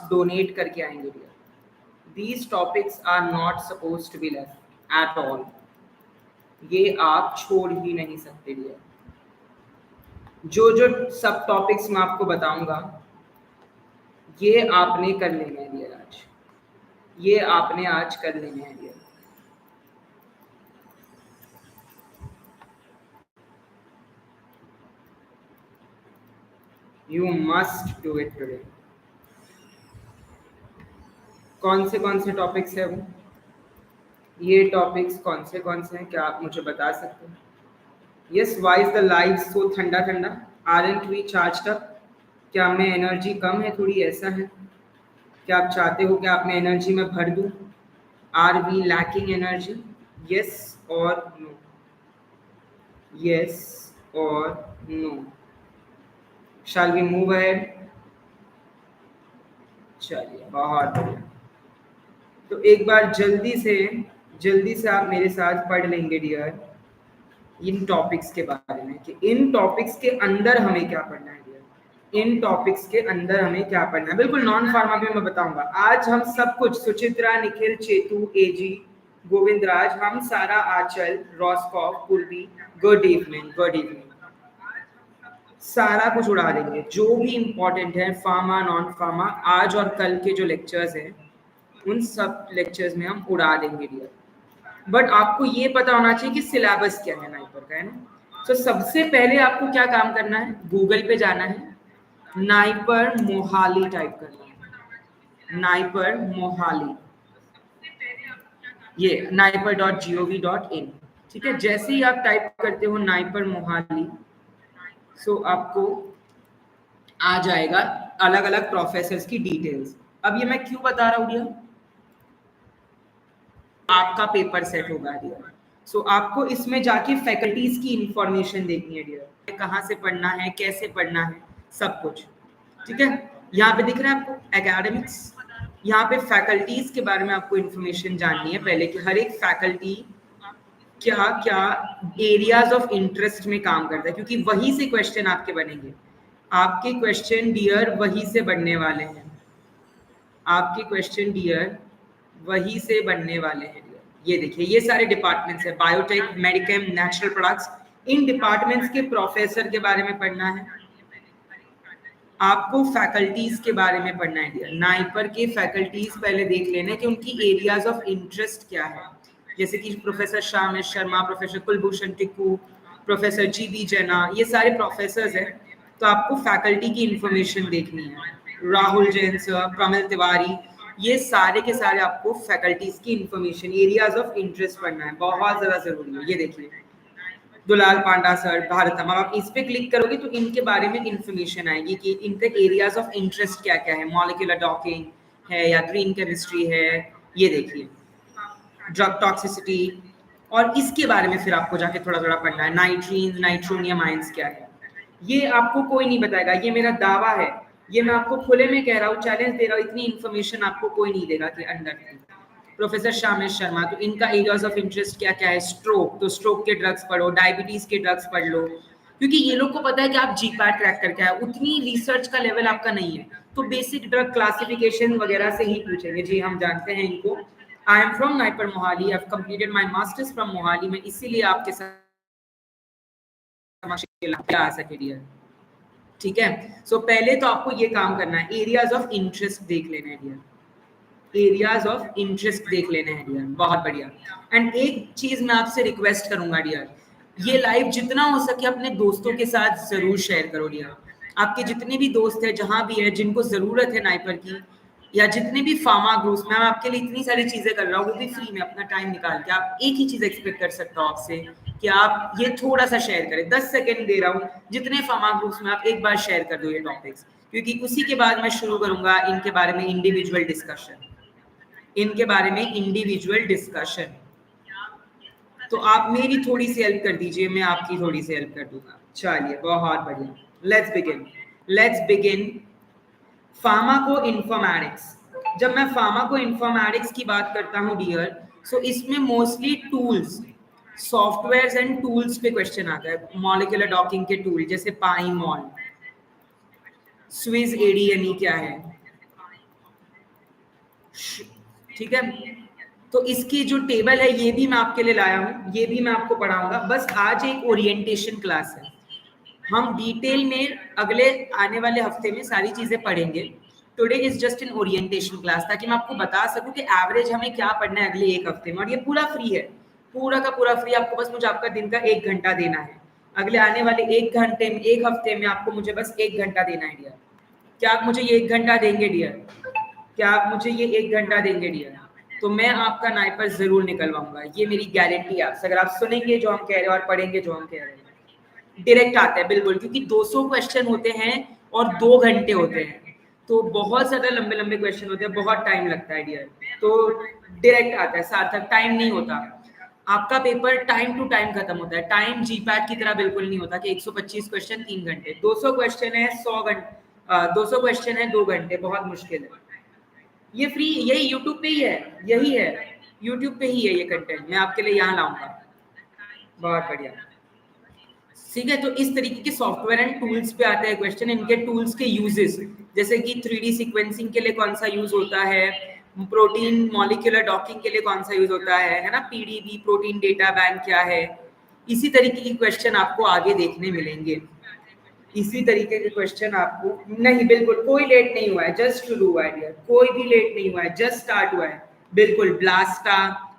Donate करके आएंगे dear. These topics are not supposed to be left at all. ये आप छोड़ ही नहीं सकते डियर. जो जो सब टॉपिक्स मैं आपको बताऊंगा ये आपने कर लेने हैं डियर आज. ये आपने आज कर लेने हैं dear. You must do it today. कौन से टॉपिक्स है वो? ये टॉपिक्स कौन से हैं, क्या आप मुझे बता सकते हैं? Yes, why is the life so ठंडा ठंडा? Aren't we charged up? क्या में एनर्जी कम है थोड़ी, ऐसा है? क्या आप चाहते हो कि आप में एनर्जी में भर दूं? Are we lacking energy? Yes और नो? यस और no? Shall we move ahead? चलिए, बहुत बढ़िया. तो एक बार जल्दी से आप मेरे साथ पढ़ लेंगे डियर इन टॉपिक्स के बारे में कि इन टॉपिक्स के अंदर हमें क्या पढ़ना है डियर. इन टॉपिक्स के अंदर हमें क्या पढ़ना है, बिल्कुल नॉन फार्मा भी मैं बताऊंगा. आज हम सब कुछ, सुचित्रा, निखिल, चेतु, एजी, गोविंदराज, हम सारा, आंचल, रॉस्कॉफ, पूर्वी, गुड इवनिंग, सारा कुछ उड़ा देंगे. जो भी इंपॉर्टेंट है फार्मा नॉन फार्मा, आज और कल के जो लेक्चर्स हैं उन सब लेक्चर्स में हम उड़ा देंगे डियर. बट आपको ये पता होना चाहिए कि सिलेबस क्या है नाइपर का, है ना. तो सबसे पहले आपको क्या काम करना है, गूगल पे जाना है, नाइपर मोहाली टाइप करना है. नाइपर मोहाली, ये naipar.gov.in. ठीक है, जैसे ही आप टाइप करते हो नाइपर मोहाली, सो आपको आ जाएगा अलग अलग प्रोफेसर्स की डिटेल्स. अब ये मैं क्यों बता रहा हूँ डियर, आपका पेपर सेट होगा डियर. सो आपको इसमें जाके फैकल्टीज की इंफॉर्मेशन देखनी है डियर, कहाँ से पढ़ना है, कैसे पढ़ना है, सब कुछ. ठीक है, यहाँ पे दिख रहा है आपको एकेडमिक्स. यहाँ पे फैकल्टीज के बारे में आपको इंफॉर्मेशन जाननी है पहले कि हर एक फैकल्टी क्या क्या एरियाज ऑफ इंटरेस्ट में काम करता है, क्योंकि वही से क्वेश्चन आपके बनेंगे. आपके क्वेश्चन डियर वही से बनने वाले हैं. आपके क्वेश्चन डियर वही से बनने वाले हैं. ये देखिए, ये सारे डिपार्टमेंट्स है, बायोटेक, मेडिकम, नेचुरल प्रोडक्ट्स. इन डिपार्टमेंट्स के प्रोफेसर के बारे में पढ़ना है. आपको फैकल्टीज के बारे में पढ़ना है डियर. नाइपर के फैकल्टीज पहले देख लेना कि उनकी एरियाज ऑफ इंटरेस्ट क्या है. जैसे कि professor Shyam Sharma, professor Kulbhushan Tikku, professor GB जना, ये सारे प्रोफेसर्स हैं. तो आपको फैकल्टी की इंफॉर्मेशन देखनी है. राहुल जैन सर, प्रमिल तिवारी, ये सारे के सारे आपको फैकल्टीज की इंफॉर्मेशन, एरियाज ऑफ इंटरेस्ट पढ़ना है, बहुत ज़्यादा जरूरी है. ये देखिए, दुलाल पांडा सर, भारतम. अब आप इस पे क्लिक करोगे तो इनके बारे में इंफॉर्मेशन आएगी कि इनके एरियाज ऑफ इंटरेस्ट क्या क्या है. मॉलिक्यूलर डॉकिंग है या ग्रीन केमिस्ट्री है, ये देखिए, ड्रग टॉक्सिसिटी. और इसके बारे में फिर आपको जाके थोड़ा थोड़ा पढ़ना है. नाइट्रीन, नाइट्रोनियम आयंस क्या है, ये आपको कोई नहीं बताएगा. ये मेरा दावा है, ये मैं आपको खुले में कह रहा हूँ, चैलेंज दे रहा हूँ, इतनी इन्फॉर्मेशन आपको कोई नहीं देगा कि अंदर. प्रोफेसर श्यामेश शर्मा, तो इनका एरियाज ऑफ इंटरेस्ट क्या क्या है. स्ट्रोक, तो स्ट्रोक के ड्रग्स पढ़ो, डायबिटीज के ड्रग्स पढ़ लो, क्योंकि ये लोग को पता है कि आप जीपैट क्रैक करके आए. उतनी रिसर्च का लेवल आपका नहीं है, तो बेसिक ड्रग क्लासिफिकेशन वगैरह से ही पूछेंगे. जी हम जानते हैं इनको. I am from NIPER Mohali, I have completed my masters from Mohali में, इसीलिए आपके साथ आ सके डियर. ठीक है, सो पहले तो आपको ये काम करना है, एरियाज ऑफ इंटरेस्ट देख लेना है डियर. एरियाज ऑफ इंटरेस्ट देख लेने हैं डियर, बहुत बढ़िया. एंड एक चीज मैं आपसे रिक्वेस्ट करूंगा डियर, ये लाइव जितना हो सके अपने दोस्तों के साथ जरूर शेयर करो डियर. आपके जितने भी दोस्त हैं जहां भी है, जिनको जरूरत है नाइपर की, या जितने भी फार्मा ग्रुप्स में, मैं आपके लिए इतनी सारी चीजें कर रहा हूँ, वो भी फ्री में अपना टाइम निकाल के. आप एक ही चीज एक्सपेक्ट कर सकता हूँ आपसे कि आप ये थोड़ा सा शेयर करें. 10 सेकेंड दे रहा हूँ, जितने फार्मा ग्रुप्स में आप एक बार शेयर कर दो ये टॉपिक्स, क्योंकि उसी के बाद मैं शुरू करूंगा इनके बारे में इंडिविजुअल डिस्कशन. इनके बारे में इंडिविजुअल डिस्कशन. तो आप मेरी थोड़ी सी हेल्प कर दीजिए, मैं आपकी थोड़ी सी हेल्प कर दूंगा. चलिए, बहुत बढ़िया. Let's begin. Pharmaco informatics. जब मैं फार्माको इन्फॉर्मेटिक्स की बात करता हूँ डियर, सो इसमें mostly tools, softwares and tools पे क्वेश्चन आता है. मॉलिक्यूलर डॉकिंग के टूल जैसे पाइमॉल, स्विस एडीएनई क्या है, ठीक है, तो इसकी जो टेबल है ये भी मैं आपके लिए लाया हूँ, ये भी मैं आपको पढ़ाऊंगा। बस आज एक ओरिएंटेशन क्लास है, हम डिटेल में अगले आने वाले हफ्ते में सारी चीजें पढ़ेंगे। Today is just in orientation class, ताकि मैं आपको बता सकूं कि एवरेज हमें क्या पढ़ना है अगले एक हफ्ते में, और ये पूरा फ्री है, पूरा का पूरा फ्री। आपको बस मुझे आपका दिन का 1 घंटा देना है। अगले आने वाले 1 घंटे में, 1 हफ्ते में आपको मुझे बस 1 घंटा देना है डियर। क्या आप मुझे ये 1 घंटा देंगे डियर? क्या आप मुझे ये 1 घंटा देंगे डियर? तो मैं आपका नाइपर जरूर निकलवाऊंगा, ये मेरी गारंटी है। अगर आप सुनेंगे जो हम कह रहे हैं और पढ़ेंगे जो हम कह रहे हैं, डायरेक्ट आता है बिल्कुल, क्योंकि 200 क्वेश्चन होते हैं और 2 घंटे होते हैं, तो बहुत ज्यादा लंबे लंबे क्वेश्चन होते हैं, बहुत टाइम लगता है डियर। तो डायरेक्ट आता है, सार्थक टाइम नहीं होता। आपका पेपर टाइम टू टाइम खत्म होता है, टाइम जीपैट की तरह बिल्कुल नहीं होता कि 125 क्वेश्चन 3 घंटे। 200 क्वेश्चन है 100 घंटे, 200 क्वेश्चन है 2 घंटे, बहुत मुश्किल है। ये फ्री, यही यूट्यूब पे ही है, यही है यूट्यूब पे ही है ये कंटेंट, मैं आपके लिए यहाँ लाऊंगा। बहुत बढ़िया, ठीक है। तो इस तरीके के सॉफ्टवेयर एंड टूल्स पे आते हैं क्वेश्चन, इनके टूल्स के यूजेस, जैसे कि 3D सीक्वेंसिंग के लिए कौन सा यूज होता है, प्रोटीन मॉलिक्यूलर डॉकिंग के लिए कौन सा यूज होता है ना, पीडीबी प्रोटीन डेटा बैंक क्या है। इसी तरीके के क्वेश्चन आपको आगे देखने मिलेंगे, इसी तरीके के क्वेश्चन आपको। नहीं, बिल्कुल कोई लेट नहीं हुआ है, जस्ट शुरू हुआ है डियर, कोई भी लेट नहीं हुआ है, जस्ट स्टार्ट हुआ है बिल्कुल। BLAST,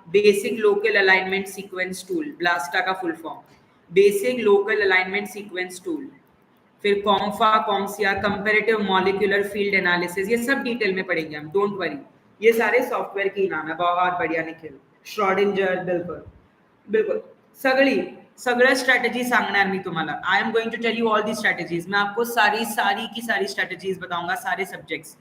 basic local alignment sequence tool, BLAST का full form basic local alignment sequence tool. फिर CoMFA, CoMSIA, comparative molecular field analysis, ये सब डिटेल में पढ़ेंगे हम, डोंट वरी। ये सारे सॉफ्टवेयर के ही नाम है। बहुत बढ़िया निखिल, श्रॉडिंजर, बिल्कुल बिल्कुल सगळी सगळ्या स्ट्रॅटेजी सांगणार मी तुम्हाला। I am going to tell you all the strategies, मैं आपको सारी सारी की सारी स्ट्रैटेजीज बताऊंगा, सारे सब्जेक्ट्स।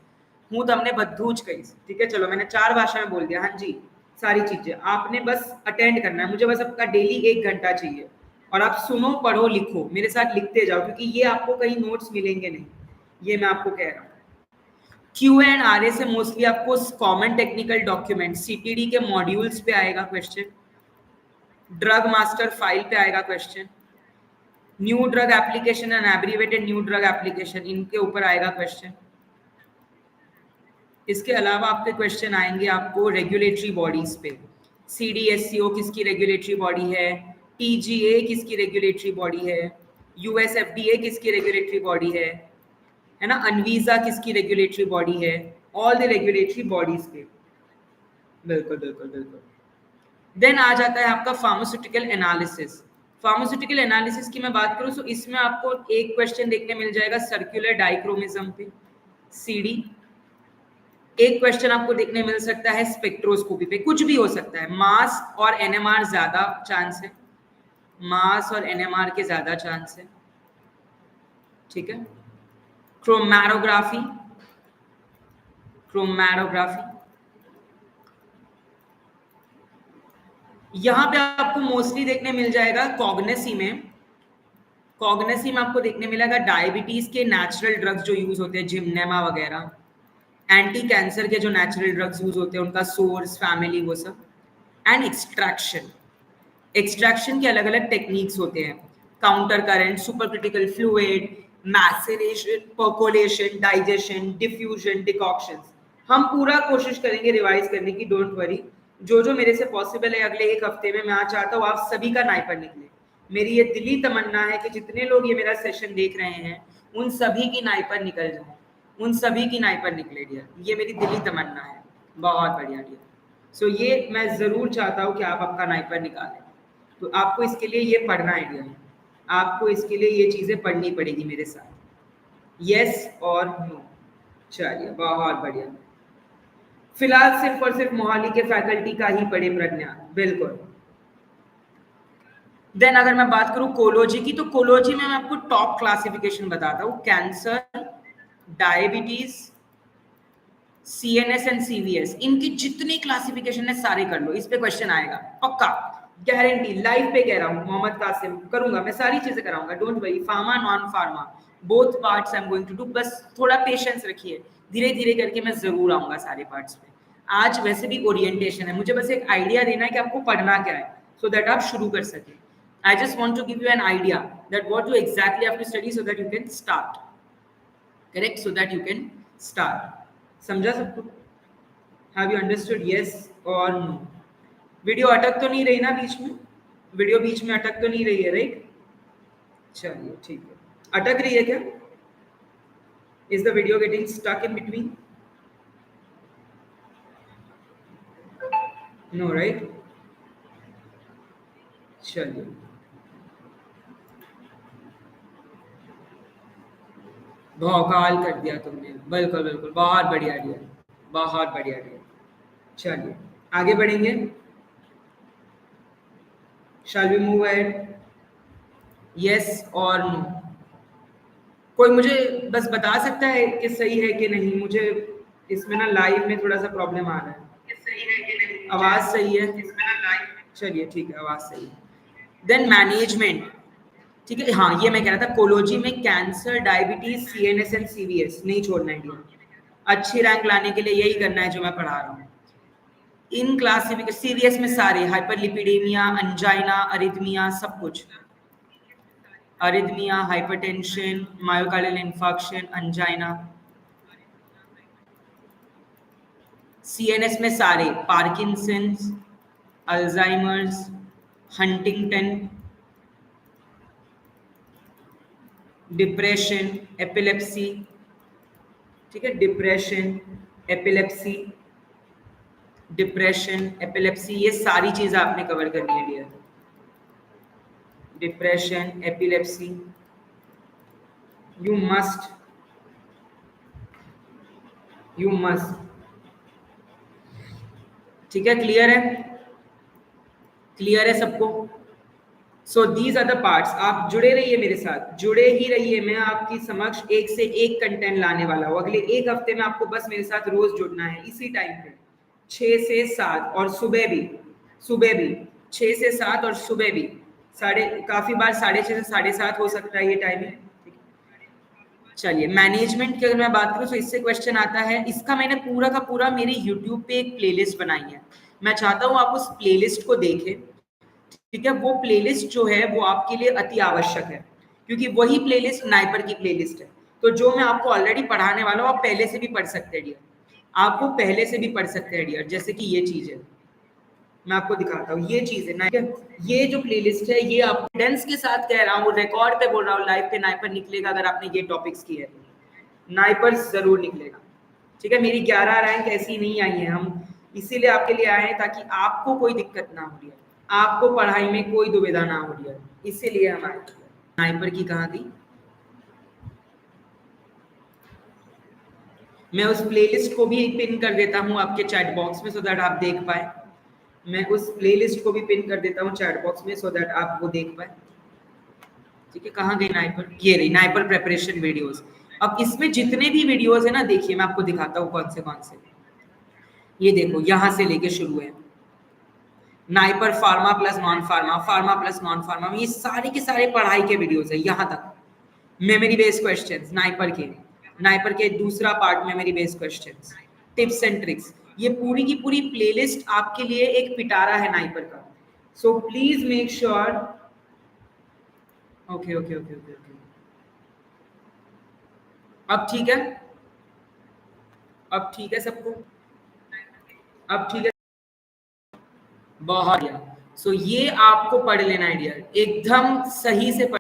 हूँ तमने बद्धूज कहीश, ठीक है। चलो मैंने 4 भाषा में बोल दिया, हाँ जी। सारी चीजें आपने बस अटेंड करना है, मुझे बस आपका डेली 1 घंटा चाहिए, और आप सुनो, पढ़ो, लिखो, मेरे साथ लिखते जाओ, क्योंकि ये आपको कहीं नोट्स मिलेंगे नहीं, ये मैं आपको कह रहा हूँ। Q&A से मोस्टली आपको कॉमन टेक्निकल डॉक्यूमेंट CTD के मॉड्यूल्स पे आएगा क्वेश्चन, ड्रग मास्टर फाइल पे आएगा question, new drug application and abbreviated new drug application, इनके ऊपर आएगा क्वेश्चन। इसके अलावा आपके क्वेश्चन आएंगे आपको रेगुलेटरी बॉडीज पे, CDSCO किसकी रेगुलेटरी बॉडी है, TGA किसकी रेगुलेटरी बॉडी है, USFDA किसकी रेगुलेटरी बॉडी है ना, अनवीजा किसकी रेगुलेटरी बॉडी है, ऑल द रेगुलेटरी बॉडीज पे, बिल्कुल बिल्कुल बिल्कुल। देन आ जाता है आपका फार्मास्यूटिकल एनालिसिस। फार्मास्यूटिकल एनालिसिस की मैं बात करूं तो इसमें आपको एक क्वेश्चन देखने मिल जाएगा सर्कुलर डाइक्रोमिज्म पे, CD। एक क्वेश्चन आपको देखने मिल सकता है स्पेक्ट्रोस्कोपी पे, कुछ भी हो सकता है। मास और NMR ज्यादा चांस है, मास और NMR के ज्यादा चांस है, ठीक है। क्रोमैटोग्राफी, क्रोमैटोग्राफी यहाँ पे आपको मोस्टली देखने मिल जाएगा। कॉग्नेसी में, कॉग्नेसी में आपको देखने मिलेगा डायबिटीज के नेचुरल ड्रग्स जो यूज होते हैं, जिमनेमा वगैरह, एंटी कैंसर के जो नेचुरल ड्रग्स यूज होते हैं उनका सोर्स, फैमिली, वो सब। एंड एक्सट्रैक्शन, एक्सट्रैक्शन के अलग अलग टेक्निक्स होते हैं, counter current, super critical fluid, maceration, percolation, digestion, diffusion, decoction. हम पूरा कोशिश करेंगे रिवाइज करने की, डोंट वरी। जो जो मेरे से पॉसिबल है अगले एक हफ्ते में, मैं चाहता हूँ आप सभी का नाइपर निकले। मेरी ये दिली तमन्ना है कि जितने लोग ये मेरा सेशन देख रहे हैं उन सभी की नाइपर निकल जाए, उन सभी की नाइपर निकले डियर, ये मेरी दिली तमन्ना है। बहुत बढ़िया डियर। सो ये मैं जरूर चाहता हूँ कि आप आपका नाइपर निकालें। तो आपको इसके लिए ये पढ़ना है डियर, आपको इसके लिए ये चीजें पढ़नी पड़ेगी मेरे साथ, यस और नो। चलिए बहुत बढ़िया। फिलहाल सिर्फ और सिर्फ मोहाली के फैकल्टी का ही पढ़े प्रज्ञा, बिल्कुल। देन अगर मैं बात करूं कोलोजी की, तो कोलोजी में मैं आपको टॉप क्लासिफिकेशन बताता हूं, cancer, diabetes, CNS and CVS, इनकी जितनी क्लासिफिकेशन है सारे कर लो, इस पे क्वेश्चन आएगा पक्का, गारंटी। लाइव पे कह रहा हूं, मोहम्मद कासिम करूंगा, मैं सारी चीजें कराऊंगा, don't worry. Pharma, non pharma, both parts I am going to do, बस थोड़ा पेशेंस रखिए, धीरे धीरे करके मैं जरूर आऊंगा सारे पार्ट्स पे। आज वैसे भी ओरिएंटेशन है, मुझे बस एक आइडिया देना है कि आपको पढ़ना क्या है, सो दैट आप शुरू कर सकें। I just want to give you an idea that what you exactly have to study so that you can start, correct, so that you can start. समझा सबको? हैव यू अंडरस्टूड यस और no? Video अटक तो नहीं रही ना बीच में? Video बीच में अटक तो नहीं रही है, राइट? चलिए ठीक है। अटक रही है क्या? Is the video getting stuck in between? No, right? चलिए, भौकाल कर दिया तुमने। बिल्कुल बिल्कुल, बहुत बढ़िया डियर, बहुत बढ़िया डियर। चलिए आगे बढ़ेंगे। Shall we move ahead? Yes और नो? कोई मुझे बस बता सकता है कि सही है कि नहीं? मुझे इसमें ना लाइव में थोड़ा सा प्रॉब्लम आ रहा है। आवाज सही है? चलिए ठीक है, आवाज सही है। देन मैनेजमेंट, ठीक है। हाँ, ये मैं कह रहा था, कोलोजी में cancer, diabetes, CNS and CVS नहीं छोड़ना है डियर। अच्छी रैंक लाने के लिए यही करना है जो मैं पढ़ा रहा हूँ। इन क्लासिफिकेशन सीवीएस में सारे, हाइपरलिपिडेमिया, अंजाइना, अरिथमिया, सब कुछ। Arrhythmia, hypertension, myocardial infarction, angina. CNS में सारे, Parkinson's, Alzheimer's, Huntington, depression, epilepsy, ठीक है। डिप्रेशन, एपिलेप्सी, डिप्रेशन, एपिलेप्सी, ये सारी चीज आपने कवर करनी है dear. Depression, epilepsy, you must ठीक है। क्लियर है? क्लियर है सबको? So these are the parts. आप जुड़े रहिए मेरे साथ, जुड़े ही रहिए। मैं आपकी समक्ष एक से एक कंटेंट लाने वाला हूँ। अगले एक हफ्ते में आपको बस मेरे साथ रोज जुड़ना है, इसी टाइम पे 6 से 7, और सुबह भी 6 से 7 और सुबह भी काफी बार 6:30 से 7:30 हो सकता है ये टाइमिंग। चलिए, मैनेजमेंट की अगर मैं बात करूँ तो इससे क्वेश्चन आता है। इसका मैंने पूरा का पूरा मेरे यूट्यूब पे एक प्लेलिस्ट बनाई है। मैं चाहता हूँ आप उस प्लेलिस्ट को देखें, ठीक है। वो प्लेलिस्ट जो है वो आपके लिए अति आवश्यक है, क्योंकि वही प्लेलिस्ट नाइपर की प्लेलिस्ट है। तो जो मैं आपको ऑलरेडी पढ़ाने वाला हूँ, आप पहले से भी पढ़ सकते हैं डियर। आप वो पहले से भी पढ़ सकते हैं डियर। जैसे कि ये चीज है, मैं आपको दिखाता हूँ, ये चीज है ना, ये जो प्लेलिस्ट है, ये आप डेंस के साथ कह रहा हूँ, रिकॉर्ड पे बोल रहा हूँ, लाइव पे नाइपर निकलेगा अगर आपने ये टॉपिक्स किए हैं। नाइपर जरूर निकलेगा, ठीक है। मेरी 11 रैंक ऐसी नहीं आई है, हम इसीलिए आपके लिए आए हैं ताकि आपको कोई दिक्कत ना हो रही है, आपको पढ़ाई में कोई दुविधा ना हो रही है, इसीलिए हम आए। नाइपर की कहाँ थी? मैं उस प्लेलिस्ट को भी पिन कर देता हूँ आपके चैट बॉक्स में, सो दैट आप देख पाए। मैं उस प्लेलिस्ट को भी पिन कर देता हूँ चैट बॉक्स में, सो दैट आप वो देख पाए, ठीक है। कहाँ गई नाइपर? ये रही, नाइपर प्रेपरेशन वीडियोस। अब इसमें जितने भी वीडियोस है ना, देखिए मैं आपको दिखाता हूँ कौन से। ये देखो, यहाँ से लेके शुरू है NIPER pharma plus non pharma, pharma plus non pharma, ये सारे के सारे पढ़ाई के वीडियोस है। यहाँ तक मेमोरी बेस्ड क्वेश्चंस नाइपर के दूसरा part, memory based questions, tips and tricks, ये पूरी की पूरी प्लेलिस्ट आपके लिए एक पिटारा है नाइपर का। So please make sure. Okay. अब ठीक है? अब ठीक है सबको? अब ठीक है? बहुत बढ़िया। सो ये आपको पढ़ लेना है डियर, एकदम सही से पढ़।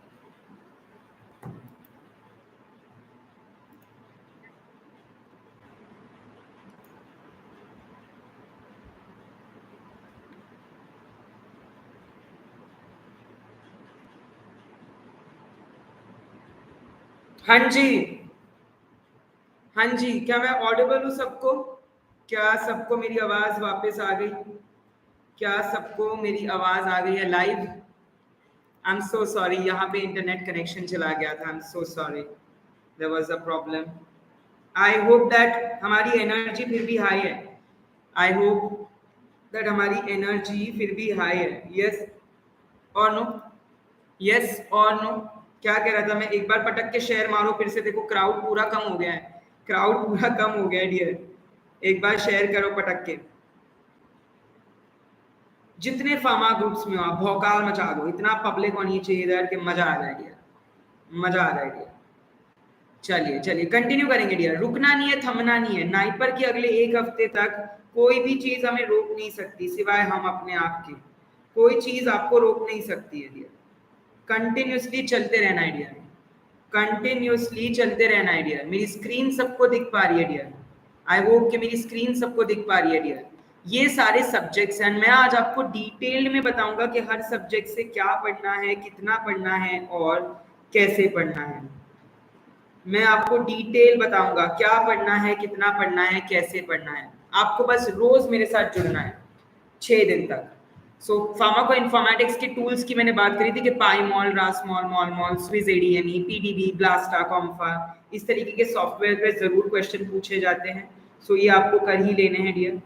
हाँ जी, हाँ जी, क्या मैं ऑडिबल हूँ सबको? क्या सबको मेरी आवाज वापस आ गई? क्या सबको मेरी आवाज आ गई है live? I am so sorry, यहाँ पे इंटरनेट कनेक्शन चला गया था। I am so sorry, there was a problem. I hope that हमारी एनर्जी फिर भी हाई है। आई होप दैट हमारी एनर्जी फिर भी हाई है। यस और नो? यस और नो? क्या कह रहा था मैं? एक बार पटक के शेयर मारो, फिर से देखो क्राउड पूरा कम हो गया है, क्राउड पूरा कम हो गया है डियर। एक बार शेयर करो पटक के। जितने फार्मा ग्रुप्स में हो आप भौकाल मचा दो, इतना पब्लिक होनी चाहिए इधर कि मजा आ जाए डियर, मजा आ जाए डियर। चलिए कंटिन्यू करेंगे डियर, रुकना नहीं है, थमना नहीं है। नाइपर के अगले एक हफ्ते तक कोई भी चीज हमें रोक नहीं सकती सिवाय हम अपने आप के। कोई चीज आपको रोक नहीं सकती है डियर। कंटिन्यूसली चलते रहना है डियर, कंटिन्यूसली चलते रहना है डियर। मेरी स्क्रीन सबको दिख पा रही है डियर? आई होप कि मेरी स्क्रीन सबको दिख पा रही है डियर। ये सारे सब्जेक्ट्स हैं, मैं आज आपको डिटेल में बताऊंगा कि हर सब्जेक्ट से क्या पढ़ना है, कितना पढ़ना है और कैसे पढ़ना है। मैं आपको डिटेल बताऊंगा क्या पढ़ना है, कितना पढ़ना है, कैसे पढ़ना है। आपको बस रोज मेरे साथ जुड़ना है 6 दिन तक। सो फार्माको इन्फॉर्मेटिक्स के टूल्स की मैंने बात करी थी कि पाईमॉल, रासमॉल, मॉलमॉल, स्विस एडीएमई, पीडीबी, ब्लास्टा, कॉम्फा, इस तरीके के सॉफ्टवेयर पे जरूर क्वेश्चन पूछे जाते हैं। सो ये आपको कर ही लेने हैं डियर,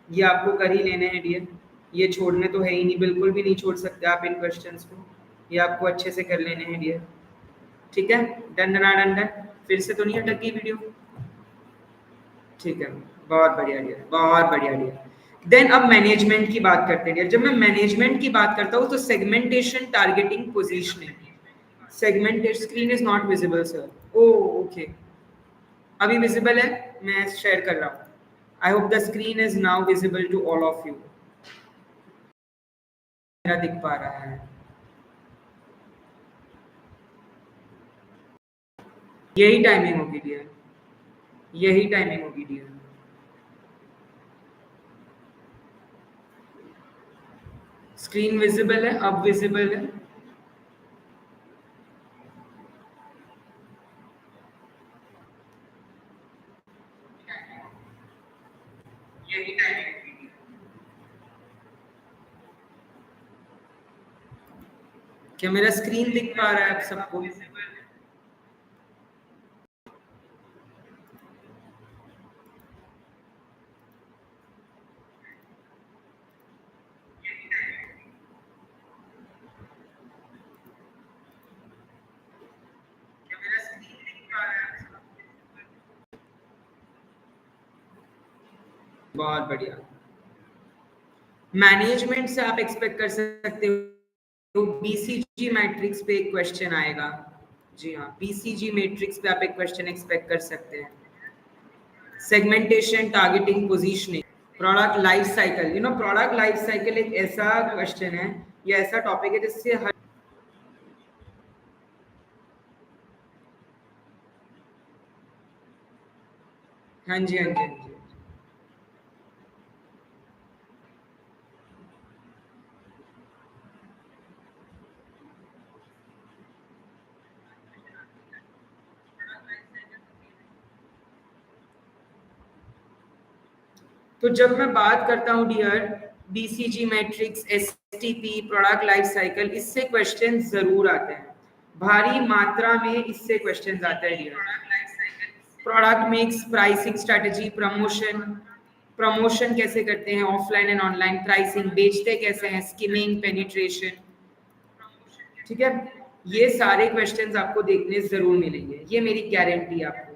ये आपको कर ही लेने हैं डियर। ये छोड़ने तो है ही नहीं, बिल्कुल भी नहीं छोड़ सकते आप इन क्वेश्चंस को। ये आपको अच्छे से कर लेने हैं डियर। ठीक है, डन डन डन डन। फिर से तो नहीं अटकी वीडियो? ठीक है, बहुत बढ़िया डियर, बहुत बढ़िया डियर। देन अब मैनेजमेंट की बात करते हैं। जब मैं मैनेजमेंट की बात करता हूँ तो segmentation, targeting, positioning. Segmented screen is not visible sir. Oh okay, अभी विजिबल है, मैं शेयर कर रहा हूँ। I hope the screen is now visible to all of you. मेरा दिख पा रहा है? यही टाइमिंग होगी डियर, यही टाइमिंग होगी डियर। स्क्रीन विजिबल है, अब विजिबल है। यही टाइमिंग होगी। क्या मेरा स्क्रीन दिख पा रहा है आप सबको? बहुत बढ़िया। मैनेजमेंट से आप एक्सपेक्ट कर सकते हो बीसीजी मैट्रिक्स पे एक क्वेश्चन आएगा। जी हाँ, बीसीजी मैट्रिक्स पे आप एक क्वेश्चन एक्सपेक्ट कर सकते हैं। Segmentation, targeting, positioning, product life cycle. You know product life cycle एक ऐसा क्वेश्चन है या ऐसा टॉपिक है जिससे हर हाँ जी हाँ जी हाँ जी। तो जब मैं बात करता हूँ dear BCG matrix, STP, product life cycle, इससे क्वेश्चन जरूर आते हैं, भारी मात्रा में इससे क्वेश्चन आते हैं dear. Product mix, pricing strategy, promotion, promotion कैसे करते हैं ऑफलाइन एंड ऑनलाइन, प्राइसिंग, बेचते कैसे हैं, स्किमिंग, पेनिट्रेशन। ठीक है, ये सारे क्वेश्चंस आपको देखने जरूर मिलेंगे, ये मेरी गारंटी है आपको।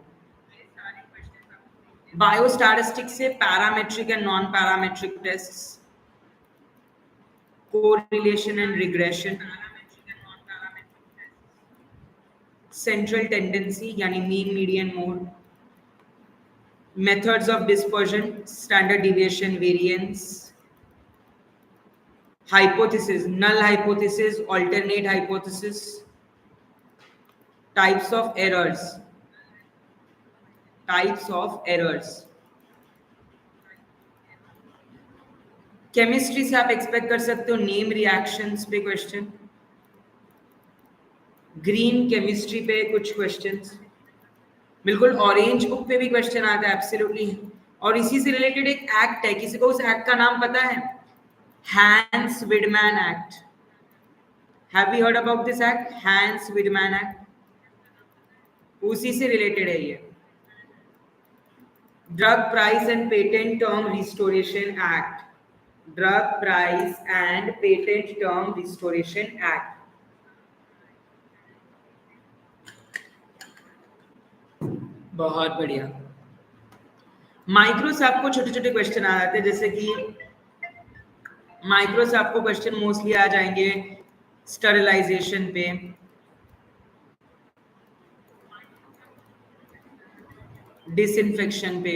बायोस्टैटिस्टिक्स से parametric and non parametric tests, correlation and regression, central tendency यानी mean, median, mode, methods of dispersion, standard deviation, variance, hypothesis, null hypothesis, alternate hypothesis, types of errors, types of errors। Chemistry से आप expect कर सकते हो name reactions पे question, green chemistry पे कुछ questions, बिल्कुल ऑरेंज बुक पे भी क्वेश्चन आता है एब्सोल्युटली। और इसी से रिलेटेड एक एक्ट है, किसी को उस एक्ट का नाम पता है? हैंस विडमैन act. Have you heard about this act, Hatch विडमैन एक्ट? उसी से रिलेटेड है ये। Drug price and patent term restoration act, drug price and patent term restoration act. बहुत बढ़िया। माइक्रो से आपको छोटे छोटे क्वेश्चन आ जाते हैं, जैसे कि माइक्रो से आपको क्वेश्चन मोस्टली आ जाएंगे स्टरलाइजेशन पे, डिसइंफेक्शन पे,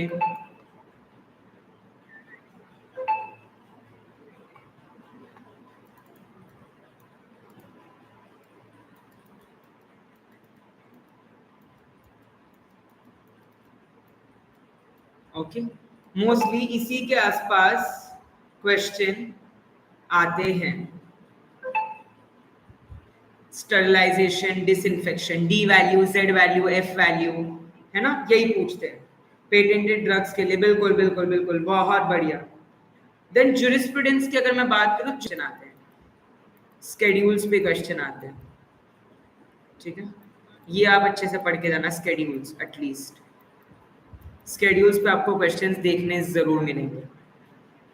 ओके, मोस्टली इसी के आसपास क्वेश्चन आते हैं। Sterilisation, disinfection, D value, Z value, F value, है ना, यही पूछते हैं पेटेंटेड ड्रग्स के लिए। बिल्कुल बिल्कुल बिल्कुल, बहुत बढ़िया। देन ज्यूरिस्प्रूडेंस की अगर मैं बात करूं, क्वेश्चन आते हैं, स्केड्यूल्स पे क्वेश्चन आते हैं, ठीक है, ये आप अच्छे से पढ़ के जाना। स्केड्यूल्स, एटलीस्ट स्केड्यूल्स पे आपको क्वेश्चंस देखने जरूर मिलेंगे।